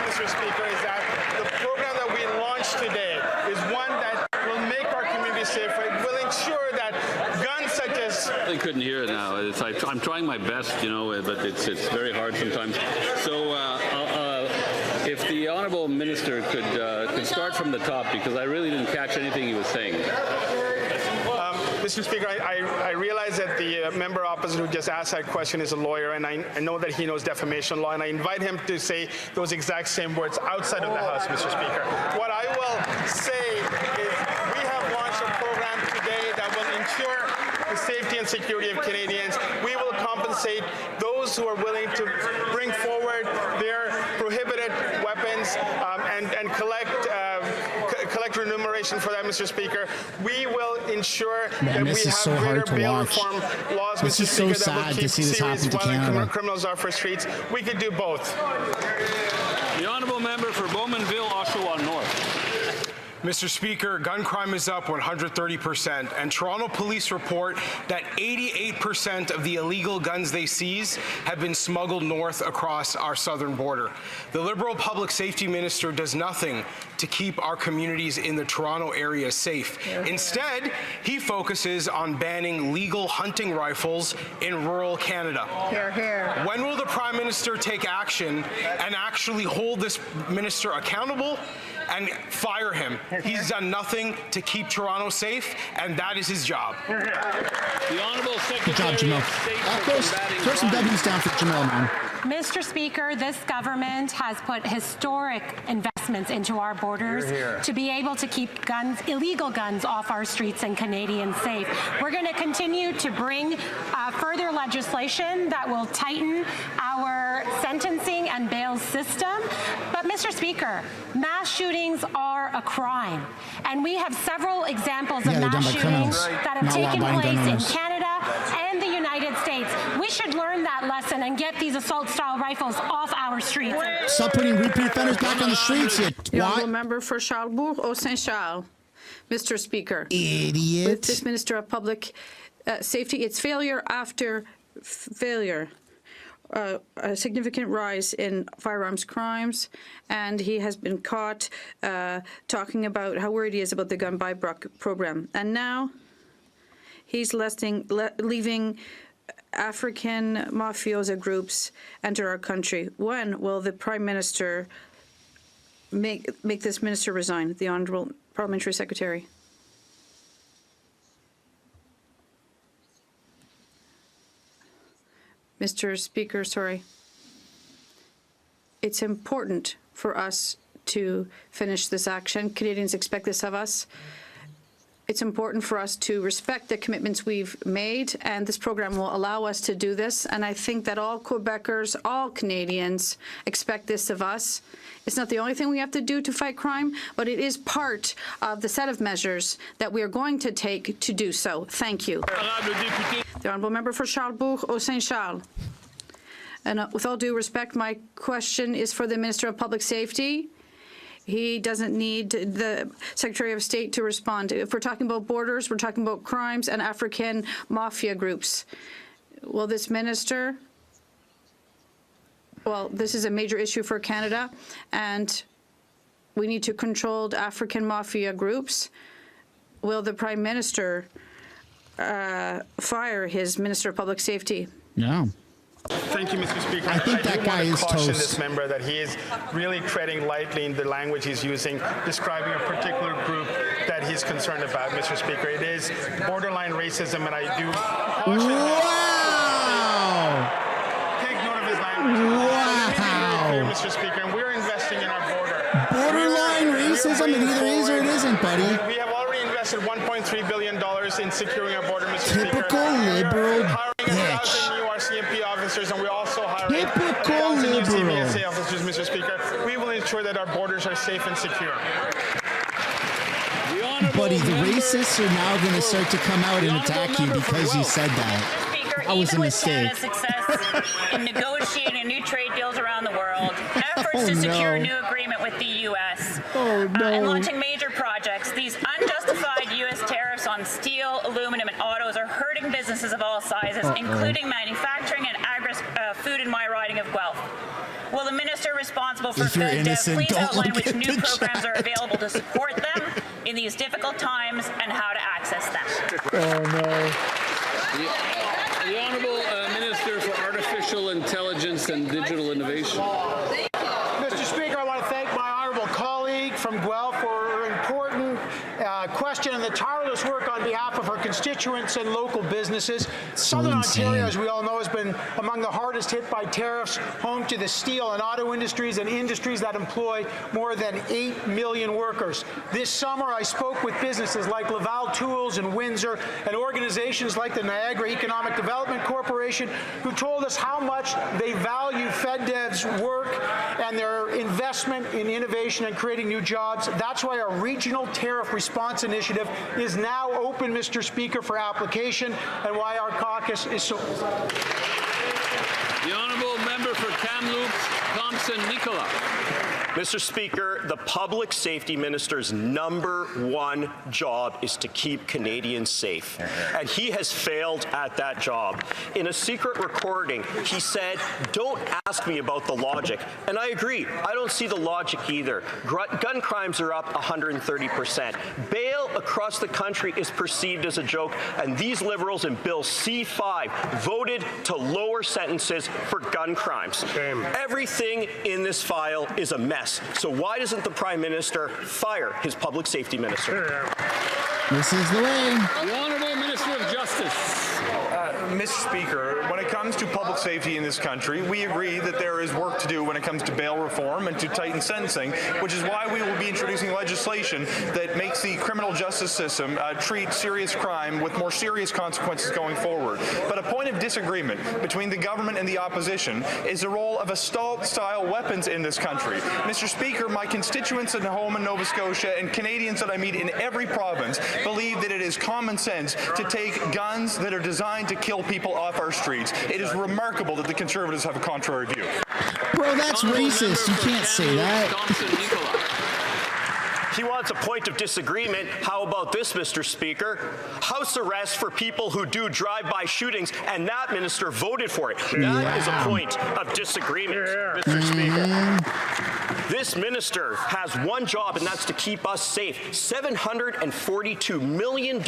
Mr. Speaker, is that the program that we launched today is one that will make our community safer. It will ensure that guns such as... I couldn't hear it now. I'm trying my best, but it's very hard sometimes. So if the Honourable Minister could start from the top, because I really didn't catch anything he was saying. Mr. Speaker, I realize that the member opposite who just asked that question is a lawyer, and I know that he knows defamation law, and I invite him to say those exact same words outside of the House, Mr. Speaker. What I will say is we have launched a program today that will ensure the safety and security of Canadians. We will compensate those who are willing to bring forward their prohibited weapons and collect remuneration for that, Mr. Speaker. We will ensure that we have greater bail reform laws, Mr. Speaker, that will keep serious violent criminals off our streets. We could do both. The Honourable Member for Bowmanville, Oshawa North. Mr. Speaker, gun crime is up 130%, and Toronto police report that 88% of the illegal guns they seize have been smuggled north across our southern border. The Liberal Public Safety Minister does nothing to keep our communities in the Toronto area safe. Instead, he focuses on banning legal hunting rifles in rural Canada. Hear, hear. When will the Prime Minister take action and actually hold this minister accountable and fire him? He's done nothing to keep Toronto safe, and that is his job. The Honourable Secretary Good job, of State Throw some W's down for Jamel, man. Mr. Speaker, this government has put historic investments into our borders to be able to keep illegal guns off our streets and Canadians safe. We're going to continue to bring further legislation that will tighten our sentencing and bail system. But, Mr. Speaker, mass shootings are a crime. And we have several examples of mass shootings that have taken place in Canada and the United States. We should learn that lesson and get these assault-style rifles off our streets. Stop putting repeat offenders back on the streets, you The Honourable Member for Charlebourg, Saint-Charles. Mr. Speaker. Idiot. With this Minister of Public Safety, it's failure after failure. A significant rise in firearms crimes, and he has been caught talking about how worried he is about the gun buyback program. And now he's leaving African mafioso groups enter our country. When will the Prime Minister make this minister resign? The Honourable Parliamentary Secretary. Mr. Speaker, sorry. It's important for us to finish this action. Canadians expect this of us. It's important for us to respect the commitments we've made, and this program will allow us to do this. And I think that all Quebecers, all Canadians expect this of us. It's not the only thing we have to do to fight crime, but it is part of the set of measures that we are going to take to do so. Thank you. The Honourable Member for Charlebourg, Saint-Charles. And with all due respect, my question is for the Minister of Public Safety. He doesn't need the Secretary of State to respond. If we're talking about borders, we're talking about crimes and African mafia groups. Will this minister? Well, this is a major issue for Canada, and we need to control African mafia groups. Will the Prime Minister fire his Minister of Public Safety. Yeah. Thank you, Mr. Speaker. I think that guy is caution toast. this member that he is really treading lightly in the language he's using, describing a particular group that he's concerned about, Mr. Speaker. It is borderline racism, and I do caution take note of his language. Wow. Clear, Mr. Speaker, and we're investing in our border. Borderline racism, it either is or it isn't, buddy. We have already invested $1.3 billion in securing our border, Mr. Speaker. Typical liberal Hiring bitch. 1,000 new RCMP officers, and we're also hiring Typical 1,000 new liberal. CBSA officers, Mr. Speaker. We will ensure that our borders are safe and secure. Buddy, the racists are now going to start to come out and attack you because you said that. That was a mistake. Success in negotiating new trade deals around the world, efforts to secure a new agreement with the U.S., and launching major projects, these unjustified U.S. tariffs on steel, aluminum, and autos are hurting businesses of all sizes, including manufacturing and food in my riding of Guelph. Will the minister responsible for FedDev please outline which new programs are available to support them in these difficult times and how to access them? Oh, no. The Honourable Minister for Artificial Intelligence and Digital Innovation. Mr. Speaker, I want to thank my honourable colleague from Guelph for her important question and the tireless work on behalf of her constituents and local businesses. Southern Ontario, as we all know, has been among the hardest hit by tariffs, home to the steel and auto industries and industries that employ more than 8 million workers. This summer, I spoke with businesses like Laval Tools in Windsor and organizations like the Niagara Economic Development Corporation, who told us how much they value FedDev's work and their investment in innovation and creating new jobs. That's why our regional tariff response initiative is now open, Mr. Speaker, for application, and why our caucus is so... The Honourable Member for Kamloops, Thompson-Nicola. Mr. Speaker, the Public Safety Minister's #1 job is to keep Canadians safe, and he has failed at that job. In a secret recording, he said, "Don't ask me about the logic," and I agree. I don't see the logic either. Gun crimes are up 130%. Bail across the country is perceived as a joke, and these Liberals in Bill C-5 voted to lower sentences for gun crimes. Everything in this file is a mess. So why doesn't the Prime Minister fire his Public Safety Minister? This is the way. The Honourable Minister of Justice. Mr. Speaker, when it comes to public safety in this country, we agree that there is work to do when it comes to bail reform and to tighten sentencing, which is why we will be introducing legislation that makes the criminal justice system treat serious crime with more serious consequences going forward. But a point of disagreement between the government and the opposition is the role of assault-style weapons in this country. Mr. Speaker, my constituents at home in Nova Scotia and Canadians that I meet in every province believe that it is common sense to take guns that are designed to kill people off our streets. It is remarkable that the Conservatives have a contrary view. Bro, that's racist. You can't say that. He wants a point of disagreement. How about this, Mr. Speaker? House arrest for people who do drive-by shootings, and that minister voted for it. That is a point of disagreement, Mr. Speaker. This minister has one job, and that's to keep us safe. $742 million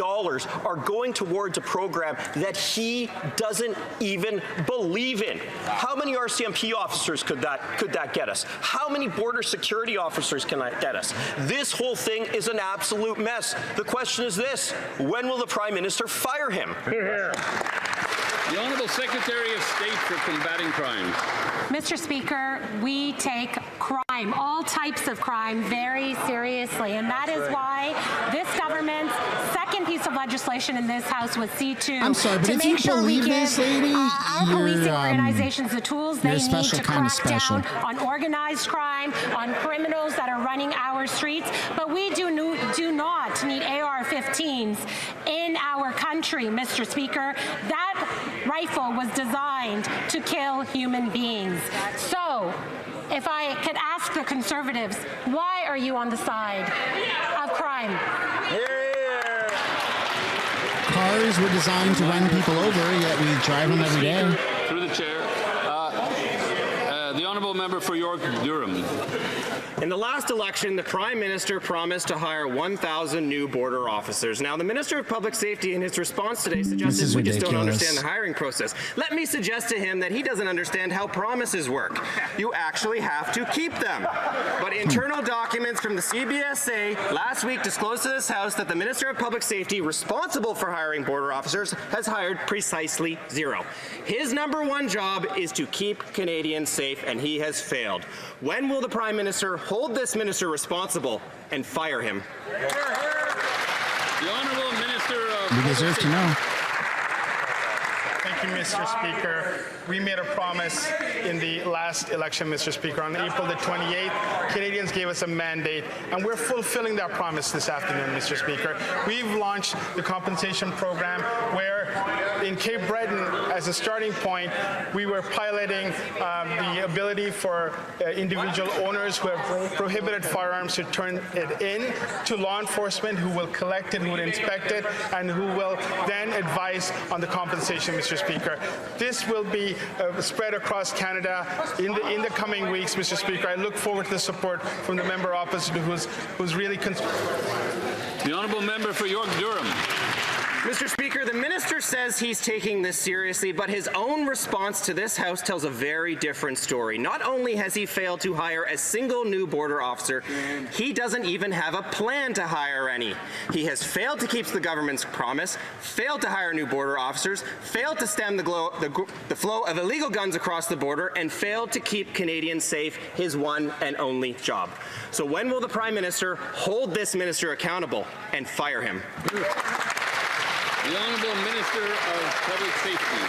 are going towards a program that he doesn't even believe in. How many RCMP officers could that get us? How many border security officers can that get us? This whole thing is an absolute mess. The question is this: when will the Prime Minister fire him? The Honourable Secretary of State for Combating Crime. Mr. Speaker, we take crime, all types of crime, very seriously, and that is why this government's second piece of legislation in this House was C2. I'm sorry, but to if make you sure believe we give this, lady, our policing organizations the tools they need to crack down on organized crime, on criminals that are running our streets. But we do not need AR-15s in our country, Mr. Speaker. That rifle was designed to kill human beings. So, if I could ask the Conservatives, why are you on the side of crime? Cars were designed to run people over, yet we drive them every day. Through the chair. The Honourable honourable member for York Durham. In the last election, the Prime Minister promised to hire 1,000 new border officers. Now, the Minister of Public Safety, in his response today, suggested we just don't understand the hiring process. Let me suggest to him that he doesn't understand how promises work. You actually have to keep them. But internal documents from the CBSA last week disclosed to this House that the Minister of Public Safety, responsible for hiring border officers, has hired precisely 0. His #1 job is to keep Canadians safe, and he has failed. When will the Prime Minister hold this minister responsible and fire him? The Honourable Minister of... You deserve to know. Thank you, Mr. Speaker. We made a promise in the last election, Mr. Speaker. On April the 28th, Canadians gave us a mandate, and we're fulfilling that promise this afternoon, Mr. Speaker. We've launched the compensation program where in Cape Breton, as a starting point, we were piloting the ability for individual owners who have prohibited firearms to turn it in to law enforcement, who will collect it, who will inspect it, and who will then advise on the compensation, Mr. Speaker. This will be spread across Canada in the coming weeks, Mr. Speaker. I look forward to the support from the member opposite who's really The honourable member for York Durham. Mr. Speaker, the minister says he's taking this seriously, but his own response to this House tells a very different story. Not only has he failed to hire a single new border officer, he doesn't even have a plan to hire any. He has failed to keep the government's promise, failed to hire new border officers, failed to stem the flow of illegal guns across the border, and failed to keep Canadians safe, his one and only job. So when will the Prime Minister hold this minister accountable and fire him? The Honourable Minister of Public Safety.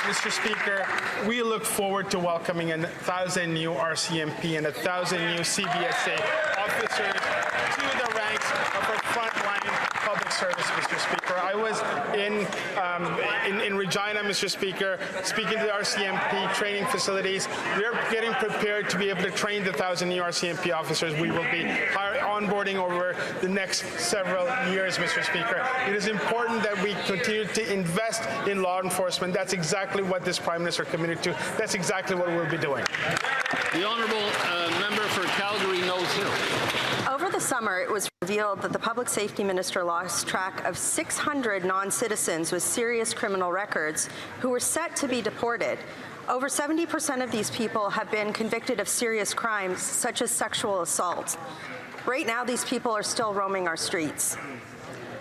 Mr. Speaker, we look forward to welcoming 1,000 new RCMP and 1,000 new CBSA officers to the ranks of our frontline public service, Mr. Speaker. I was in Regina, Mr. Speaker, speaking to the RCMP training facilities. We're getting prepared to be able to train the 1,000 new RCMP officers we will be onboarding over the next several years, Mr. Speaker. It is important that we continue to invest in law enforcement. That's exactly what this Prime Minister committed to. That's exactly what we'll be doing. The honourable member for Calgary Nose Hill. Over the summer, it was revealed that the Public Safety Minister lost track of 600 non-citizens with serious criminal records who were set to be deported. Over 70% of these people have been convicted of serious crimes, such as sexual assault. Right now, these people are still roaming our streets.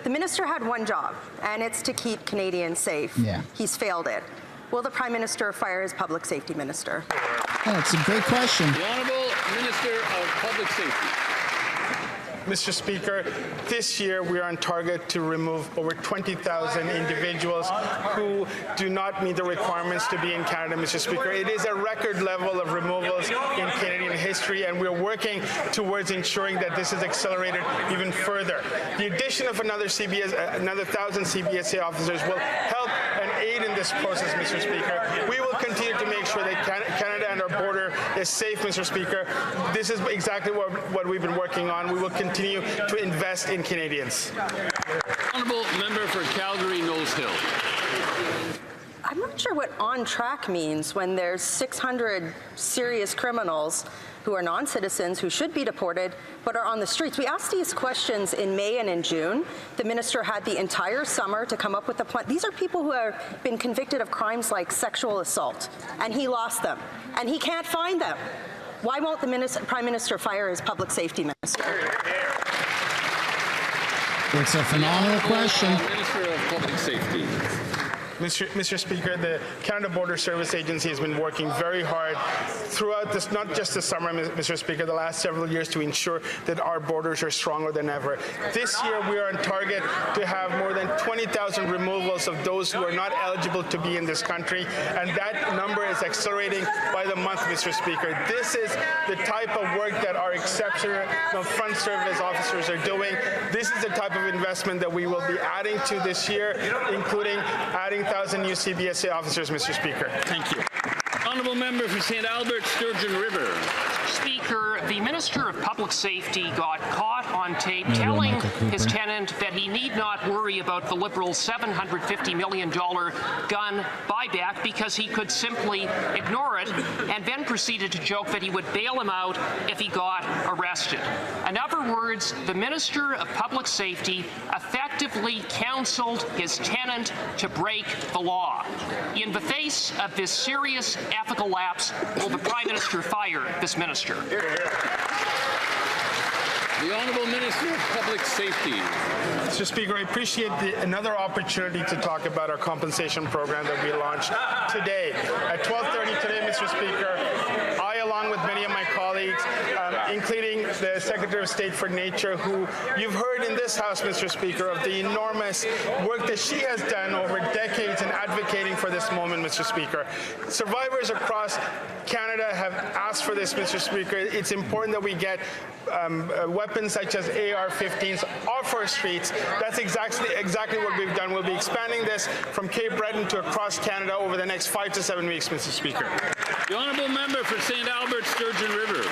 The minister had one job, and it's to keep Canadians safe. Yeah. He's failed it. Will the Prime Minister fire his Public Safety Minister? That's a great question. The Honourable Minister of Public Safety. Mr. Speaker, this year we are on target to remove over 20,000 individuals who do not meet the requirements to be in Canada, Mr. Speaker. It is a record level of removals in Canadian history, and we're working towards ensuring that this is accelerated even further. The addition of another 1,000 CBSA officers will help and aid in this process, Mr. Speaker. We will continue to make sure that Canada and our border is safe, Mr. Speaker. This is exactly what we've been working on. We will continue to invest in Canadians. Honourable member for Calgary Nose Hill. I'm not sure what on track means when there's 600 serious criminals who are non-citizens who should be deported but are on the streets. We asked these questions in May and in June. The minister had the entire summer to come up with a plan. These are people who have been convicted of crimes like sexual assault, and he lost them, and he can't find them. Why won't the Prime Minister fire his Public Safety Minister? It's a phenomenal question. Minister of Public Safety. Mr. Speaker, the Canada Border Service Agency has been working very hard throughout this, not just the summer, Mr. Speaker, the last several years to ensure that our borders are stronger than ever. This year, we are on target to have more than 20,000 removals of those who are not eligible to be in this country, and that number is accelerating by the month, Mr. Speaker. This is the type of work that our exceptional front service officers are doing. This is the type of investment that we will be adding to this year, including adding 1,000 new CBSA officers, Mr. Speaker. Thank you. Honourable member for St. Albert, Sturgeon River. Speaker, the Minister of Public Safety got caught on tape telling his tenant that he need not worry about the Liberals' $750 million gun buyback because he could simply ignore it, and then proceeded to joke that he would bail him out if he got arrested. In other words, the Minister of Public Safety effectively counseled his tenant to break the law. In the face of this serious ethical lapse, will the Prime Minister fire this minister? The Honourable Minister of Public Safety. Mr. Speaker, I appreciate another opportunity to talk about our compensation program that we launched today. At 12:30 today, Mr. Speaker, I, along with many of my colleagues, including the Secretary of State for Nature, who you've heard in this House, Mr. Speaker, of the enormous work that she has done over decades in advocating for this moment, Mr. Speaker. Survivors across Canada have asked for this, Mr. Speaker. It's important that we get weapons such as AR-15s off our streets. That's exactly what we've done. We'll be expanding this from Cape Breton to across Canada over the next 5 to 7 weeks, Mr. Speaker. The Honourable Member for St. Albert, Sturgeon River.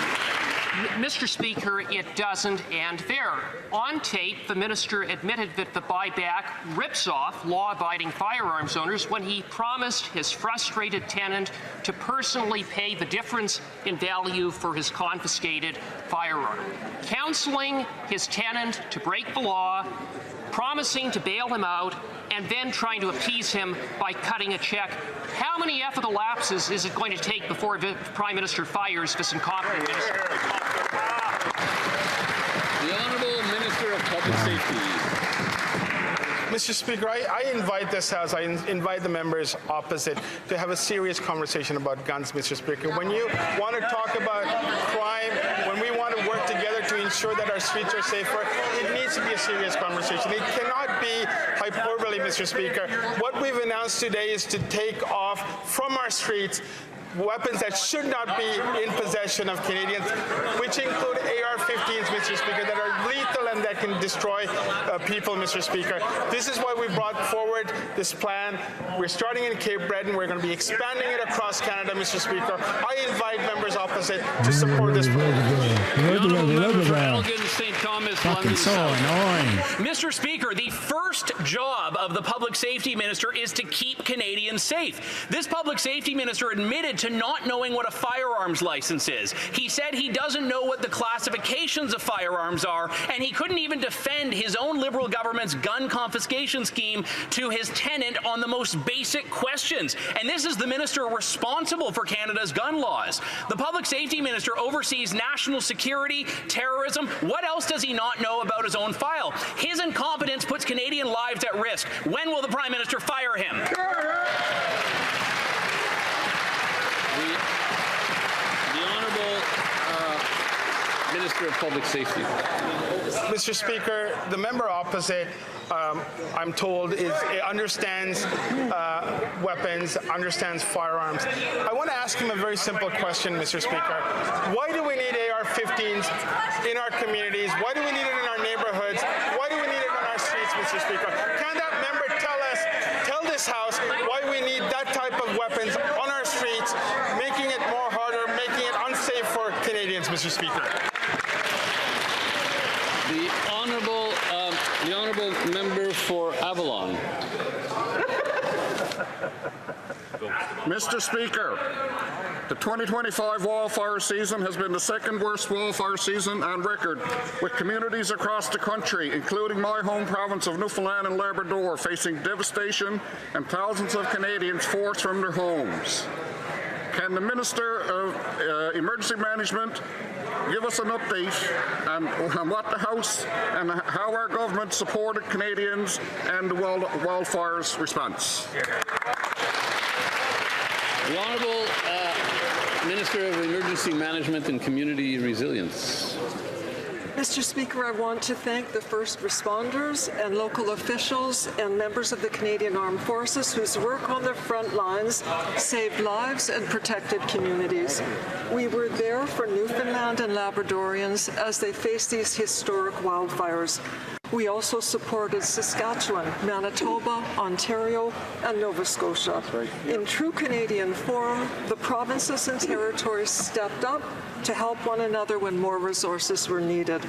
Mr. Speaker, it doesn't end there. On tape, the minister admitted that the buyback rips off law-abiding firearms owners when he promised his frustrated tenant to personally pay the difference in value for his confiscated firearm. Counseling his tenant to break the law, promising to bail him out, and then trying to appease him by cutting a check. How many ethical lapses is it going to take before the Prime Minister fires this incompetent minister? The Honourable Minister of Public Safety. Mr. Speaker, I invite this House, I invite the members opposite to have a serious conversation about guns, Mr. Speaker. When you want to talk about crime, when we want to work together to ensure that our streets are safer, it needs to be a serious conversation. It cannot be hyperbole, Mr. Speaker. What we've announced today is to take off from our streets weapons that should not be in possession of Canadians, which include AR-15s, Mr. Speaker, that are lethal and that can destroy people, Mr. Speaker. This is why we brought forward this plan. We're starting in Cape Breton. We're going to be expanding it across Canada, Mr. Speaker. I invite members opposite to support this program. St. Thomas, fucking so annoying. Mr. Speaker, the first job of the Public Safety Minister is to keep Canadians safe. This Public Safety Minister admitted to not knowing what a firearms license is. He said he doesn't know what the classifications of firearms are, and he couldn't even defend his own Liberal government's gun confiscation scheme to his tenant on the most basic questions. And this is the minister responsible for Canada's gun laws. The Public Safety Minister oversees national security, terrorism. What else does he not know about his own file? His incompetence puts Canadian lives at risk. When will the Prime Minister fire him? The Honourable Minister of Public Safety. Mr. Speaker, the member opposite, I'm told, understands weapons, understands firearms. I want to ask him a very simple question, Mr. Speaker. Why do we need AR-15s in our communities? Why do we need it in our neighborhoods? Why do we need it on our streets, Mr. Speaker? Can that member tell this House why we need that type of weapons on our streets, making it more harder, making it unsafe for Canadians, Mr. Speaker? The Honourable Member for Avalon. Mr. Speaker, the 2025 wildfire season has been the second worst wildfire season on record, with communities across the country, including my home province of Newfoundland and Labrador, facing devastation and thousands of Canadians forced from their homes. Can the Minister of Emergency Management give us an update on what the House and how our government supported Canadians and the wildfires response? The Honourable Minister of Emergency Management and Community Resilience. Mr. Speaker, I want to thank the first responders and local officials and members of the Canadian Armed Forces whose work on the front lines saved lives and protected communities. We were there for Newfoundland and Labradorians as they faced these historic wildfires. We also supported Saskatchewan, Manitoba, Ontario, and Nova Scotia. In true Canadian form, the provinces and territories stepped up to help one another when more resources were needed.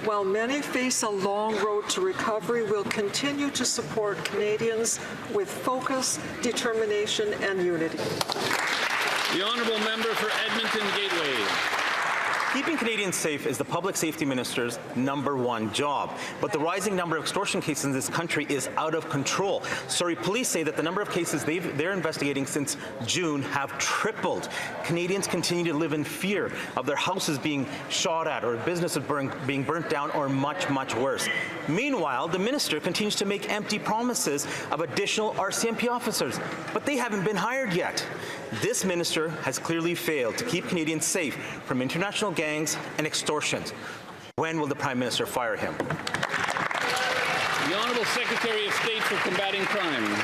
While many face a long road to recovery, we'll continue to support Canadians with focus, determination, and unity. The honourable member for Edmonton Gateway. Keeping Canadians safe is the Public Safety Minister's #1 job. But the rising number of extortion cases in this country is out of control. Surrey police say that the number of cases they're investigating since June have tripled. Canadians continue to live in fear of their houses being shot at or businesses being burnt down or much, much worse. Meanwhile, the minister continues to make empty promises of additional RCMP officers, but they haven't been hired yet. This minister has clearly failed to keep Canadians safe from international gangs and extortions. When will the Prime Minister fire him? The Honourable Secretary of State for Combating Crime.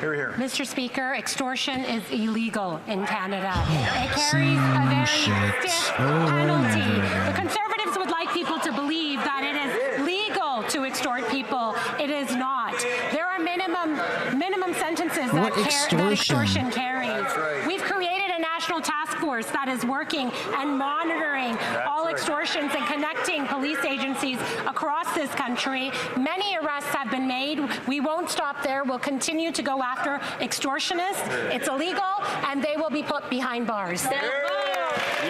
Hear, hear. Mr. Speaker, extortion is illegal in Canada. It carries a very stiff penalty. The Conservatives would like people to believe that it is legal to extort people. It is not. There are minimum sentences that extortion carries. We've created a national task force that is working and monitoring all extortions and connecting police agencies across this country. Many arrests have been made. We won't stop there. We'll continue to go after extortionists. It's illegal, and they will be put behind bars. The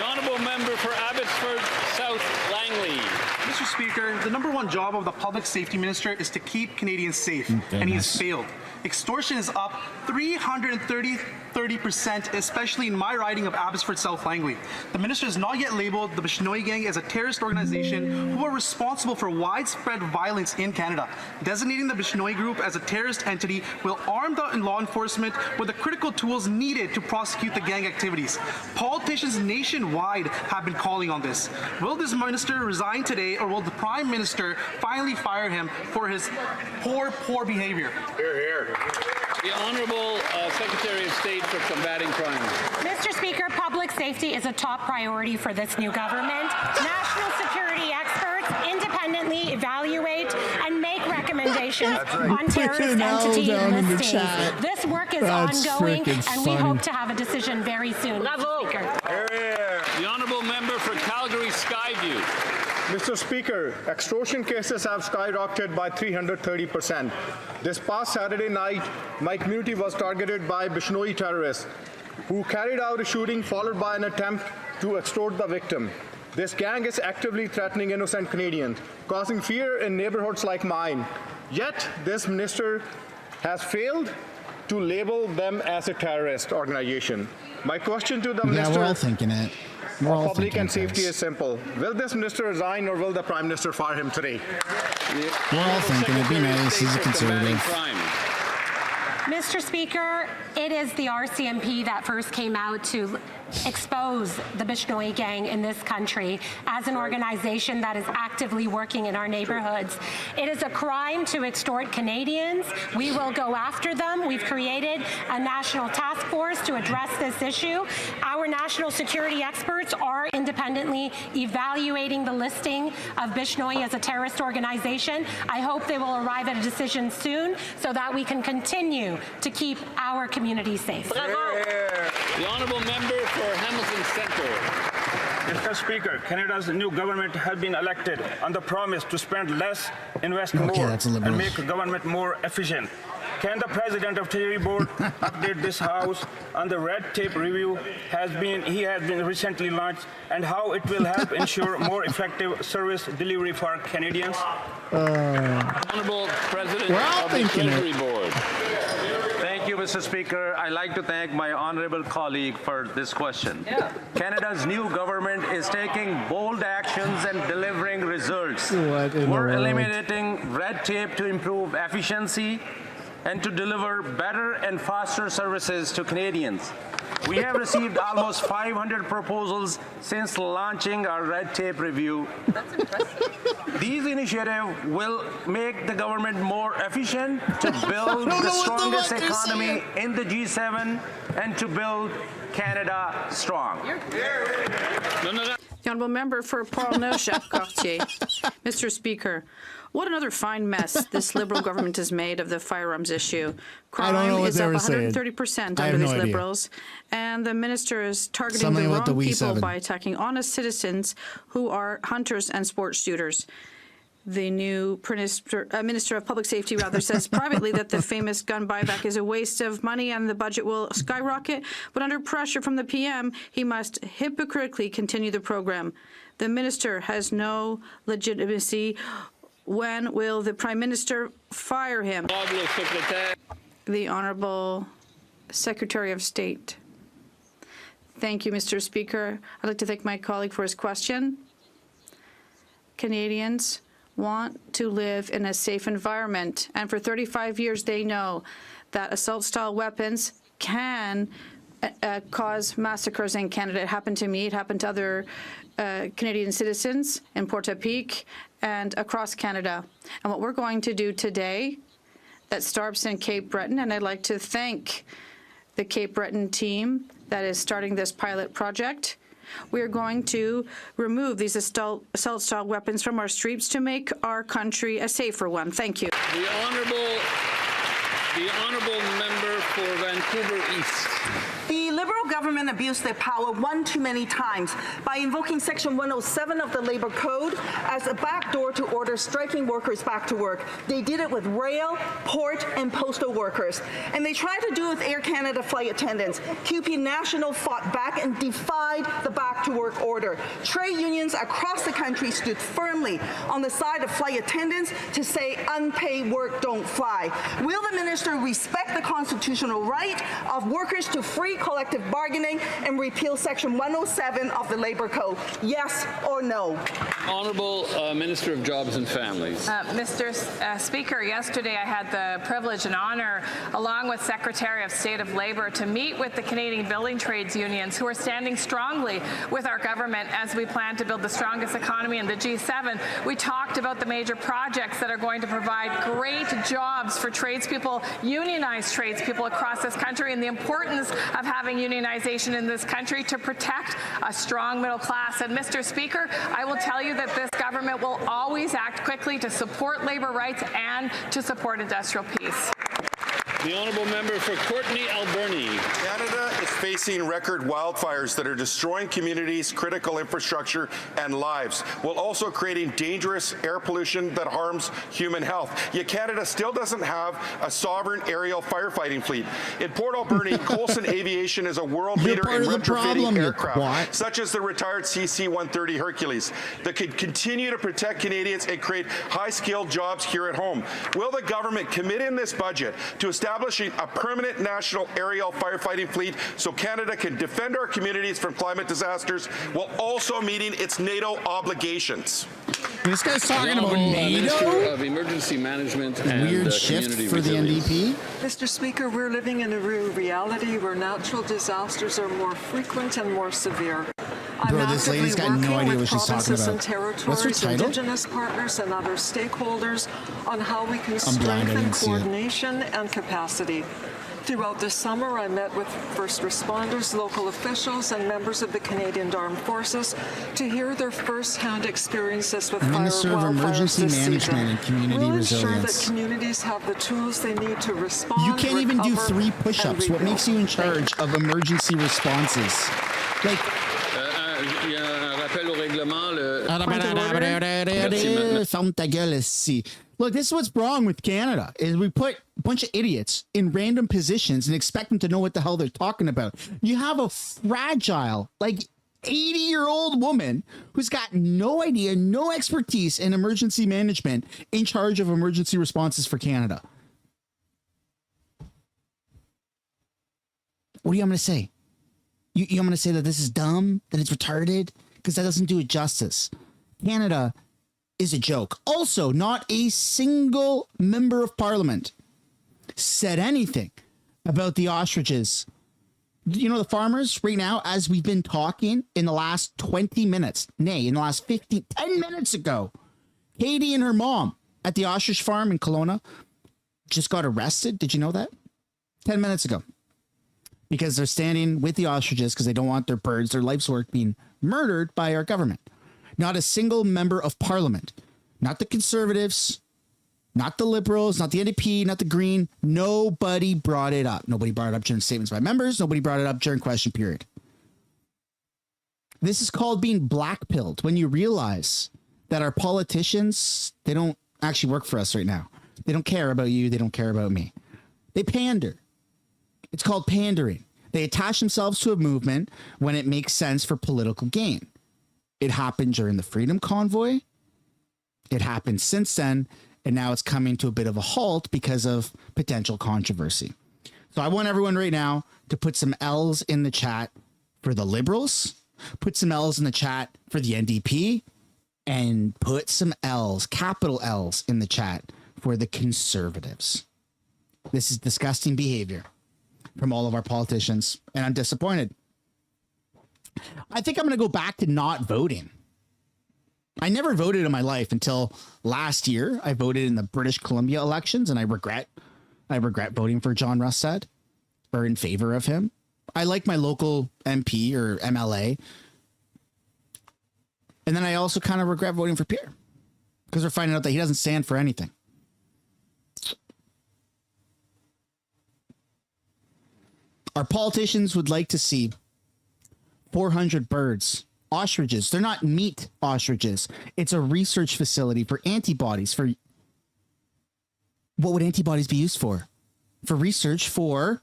honourable member for Abbotsford South Langley. Mr. Speaker, the #1 job of the Public Safety Minister is to keep Canadians safe, and he has failed. Extortion is up 330%, especially in my riding of Abbotsford South Langley. The minister has not yet labeled the Bishnoi Gang as a terrorist organization who are responsible for widespread violence in Canada. Designating the Bishnoi Group as a terrorist entity will arm the law enforcement with the critical tools needed to prosecute the gang activities. Politicians nationwide have been calling on this. Will this minister resign today, or will the Prime Minister finally fire him for his poor behavior? Hear, hear. The Honourable Secretary of State for Combating Crime. Mr. Speaker, public safety is a top priority for this new government. National security experts independently evaluate and make recommendations on terrorist entity listings. This work is ongoing, and we hope to have a decision very soon. Mr. Speaker. The Honourable Member for Calgary Skyview. Mr. Speaker, extortion cases have skyrocketed by 330%. This past Saturday night, my community was targeted by Bishnoi terrorists who carried out a shooting followed by an attempt to extort the victim. This gang is actively threatening innocent Canadians, causing fear in neighborhoods like mine. Yet, this minister has failed to label them as a terrorist organization. My question to the minister... Yeah, we're all thinking it. of Public and Safety is simple. Will this minister resign, or will the Prime Minister fire him today? We're all thinking it'd be nice. He's a conservative. Mr. Speaker, it is the RCMP that first came out to expose the Bishnoi Gang in this country as an organization that is actively working in our neighborhoods. It is a crime to extort Canadians. We will go after them. We've created a national task force to address this issue. Our national security experts are independently evaluating the listing of Bishnoi as a terrorist organization. I hope they will arrive at a decision soon so that we can continue to keep our communities safe. The honourable member for Hamilton Centre. Mr. Speaker, Canada's new government has been elected on the promise to spend less, invest more, and make government more efficient. Can the President of Treasury Board update this House on the red tape review he has been recently launched, and how it will help ensure more effective service delivery for Canadians? Honourable President of the Treasury Board. Thank you, Mr. Speaker. I'd like to thank my honourable colleague for this question. Canada's new government is taking bold actions and delivering results. We're eliminating red tape to improve efficiency and to deliver better and faster services to Canadians. We have received almost 500 proposals since launching our red tape review. That's impressive. These initiatives will make the government more efficient to build the strongest economy in the G7 and to build Canada strong. The honourable member for Portneuf-Jacques-Cartier. Mr. Speaker, what another fine mess this Liberal government has made of the firearms issue. Crime is up 130% under these Liberals, and the minister is targeting the wrong people by attacking honest citizens who are hunters and sports shooters. The new Minister of Public Safety says privately that the famous gun buyback is a waste of money and the budget will skyrocket, but under pressure from the PM, he must hypocritically continue the program. The minister has no legitimacy. When will the Prime Minister fire him? The Honourable Secretary of State. Thank you, Mr. Speaker. I'd like to thank my colleague for his question. Canadians want to live in a safe environment, and for 35 years they know that assault-style weapons can cause massacres in Canada. It happened to me. It happened to other Canadian citizens in Portapique and across Canada. And what we're going to do today, that starts in Cape Breton, and I'd like to thank the Cape Breton team that is starting this pilot project. We are going to remove these assault-style weapons from our streets to make our country a safer one. Thank you. The honourable member for Vancouver East. The Liberal government abused their power one too many times by invoking Section 107 of the Labour Code as a backdoor to order striking workers back to work. They did it with rail, port, and postal workers. And they tried to do it with Air Canada flight attendants. QP National fought back and defied the back-to-work order. Trade unions across the country stood firmly on the side of flight attendants to say unpaid work don't fly. Will the minister respect the constitutional right of workers to free collective bargaining and repeal Section 107 of the Labour Code? Yes or no? Honourable Minister of Jobs and Families. Mr. Speaker, yesterday I had the privilege and honour, along with Secretary of State of Labour, to meet with the Canadian building trades unions who are standing strongly with our government as we plan to build the strongest economy in the G7. We talked about the major projects that are going to provide great jobs for tradespeople, unionized tradespeople across this country, and the importance of having unionization in this country to protect a strong middle class. And Mr. Speaker, I will tell you that this government will always act quickly to support labour rights and to support industrial peace. The honourable member for Courtenay Alberni. Canada is facing record wildfires that are destroying communities, critical infrastructure, and lives, while also creating dangerous air pollution that harms human health. Yet Canada still doesn't have a sovereign aerial firefighting fleet. In Port Alberni, Coulson Aviation is a world leader in retrofitting aircraft, such as the retired CC-130 Hercules, that could continue to protect Canadians and create high-skilled jobs here at home. Will the government commit in this budget to establishing a permanent national aerial firefighting fleet so Canada can defend our communities from climate disasters while also meeting its NATO obligations? This guy's talking about NATO? Minister of Emergency Management and weird shift for the NDP. Mr. Speaker, we're living in a reality where natural disasters are more frequent and more severe. Bro, this lady's got no idea what she's talking provinces and about. territories, What's her title? Indigenous partners, and other stakeholders on how we can strengthen coordination and capacity. Throughout the summer, I met with first responders, local officials, and members of the Canadian Armed Forces to hear their first-hand experiences with Minister of Emergency Management and Community Resilience. We'll ensure that Resilience. communities have the tools they need to respond. You can't even do recover, 3 push-ups. What makes you in charge of emergency responses? Like, Il y a un rappel au règlement. Ferme ta gueule, esti. Look, this is what's wrong with Canada, is we put a bunch of idiots in random positions and expect them to know what the hell they're talking about. You have a fragile, like 80-year-old woman who's got no idea, no expertise in emergency management in charge of emergency responses for Canada. What do you want me to say? You want me to say that this is dumb, that it's retarded? Because that doesn't do it justice. Canada is a joke. Also, not a single member of parliament said anything about the ostriches You know, the farmers right now, as we've been talking in the last 20 minutes, in the last 10 minutes ago, Katie and her mom at the Ostrich farm in Kelowna just got arrested. Did you know that? 10 minutes ago. Because they're standing with the ostriches because they don't want their birds, their life's work being murdered by our government. Not a single member of parliament, not the Conservatives, not the Liberals, not the NDP, not the Green. Nobody brought it up. Nobody brought it up during statements by members. Nobody brought it up during question period. This is called being blackpilled when you realize that our politicians, they don't actually work for us right now. They don't care about you. They don't care about me. They pander. It's called pandering. They attach themselves to a movement when it makes sense for political gain. It happened during the Freedom Convoy. It happened since then. And now it's coming to a bit of a halt because of potential controversy. So I want everyone right now to put some L's in the chat for the Liberals, put some L's in the chat for the NDP, and put some L's, capital L's, in the chat for the Conservatives. This is disgusting behavior from all of our politicians, and I'm disappointed. I think I'm going to go back to not voting. I never voted in my life until last year. I voted in the British Columbia elections, and I regret voting for John Rustad or in favor of him. I like my local MP or MLA. And then I also kind of regret voting for Pierre because we're finding out that he doesn't stand for anything. Our politicians would like to see 400 birds, ostriches. They're not meat ostriches. It's a research facility for antibodies. For what would antibodies be used for? For research, for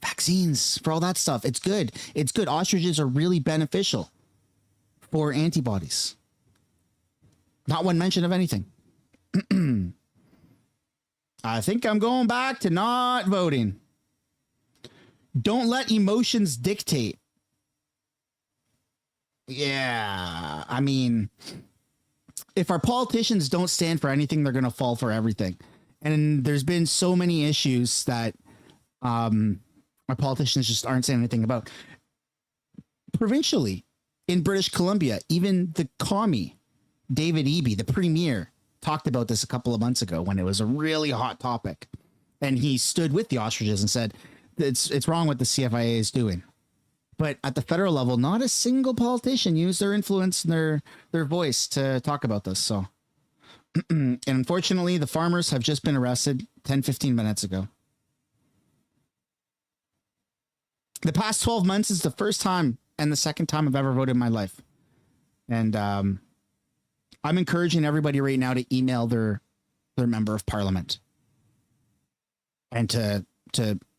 vaccines, for all that stuff. It's good. It's good. Ostriches are really beneficial for antibodies. Not one mention of anything. I think I'm going back to not voting. Don't let emotions dictate. Yeah, I mean, if our politicians don't stand for anything, they're going to fall for everything. And there's been so many issues that our politicians just aren't saying anything about. Provincially, in British Columbia, even the commie, David Eby, the premier, talked about this a couple of months ago when it was a really hot topic. And he stood with the ostriches and said, it's wrong what the CFIA is doing. But at the federal level, not a single politician used their influence and their voice to talk about this. So, and unfortunately, the farmers have just been arrested 10, 15 minutes ago. The past 12 months is the first time and the second time I've ever voted in my life. And I'm encouraging everybody right now to email their member of parliament and to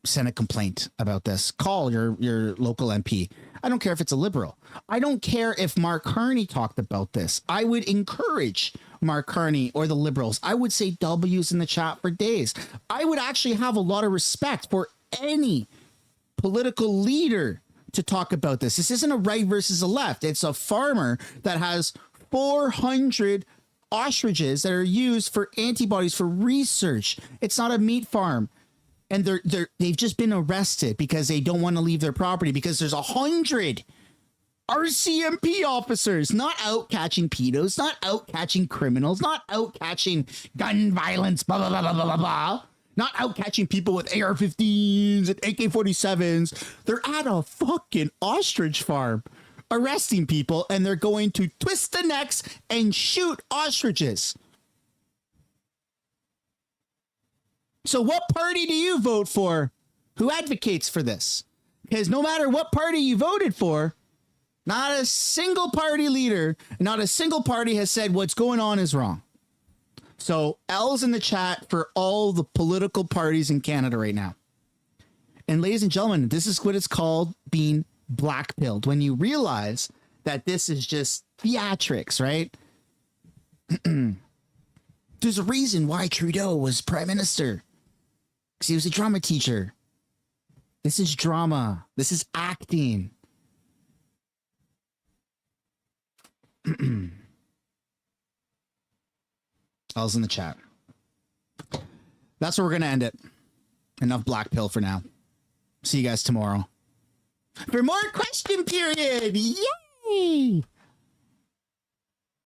send a complaint about this. Call your local MP. I don't care if it's a Liberal. I don't care if Mark Carney talked about this. I would encourage Mark Carney or the Liberals. I would say W's in the chat for days. I would actually have a lot of respect for any political leader to talk about this. This isn't a right versus a left. It's a farmer that has 400 ostriches that are used for antibodies for research. It's not a meat farm. And they've just been arrested because they don't want to leave their property because there's 100 RCMP officers not out catching pedos, not out catching criminals, not out catching gun violence, blah, blah, blah, blah, blah, blah. Not out catching people with AR-15s and AK-47s. They're at a fucking ostrich farm arresting people, and they're going to twist the necks and shoot ostriches. So what party do you vote for who advocates for this? Because no matter what party you voted for, not a single party leader, not a single party has said what's going on is wrong. So L's in the chat for all the political parties in Canada right now. And ladies and gentlemen, this is what it's called being blackpilled. When you realize that this is just theatrics, right? There's a reason why Trudeau was prime minister. Because he was a drama teacher. This is drama. This is acting. I was in the chat. That's where we're going to end it. Enough black pill for now. See you guys tomorrow. for more question period. Yay!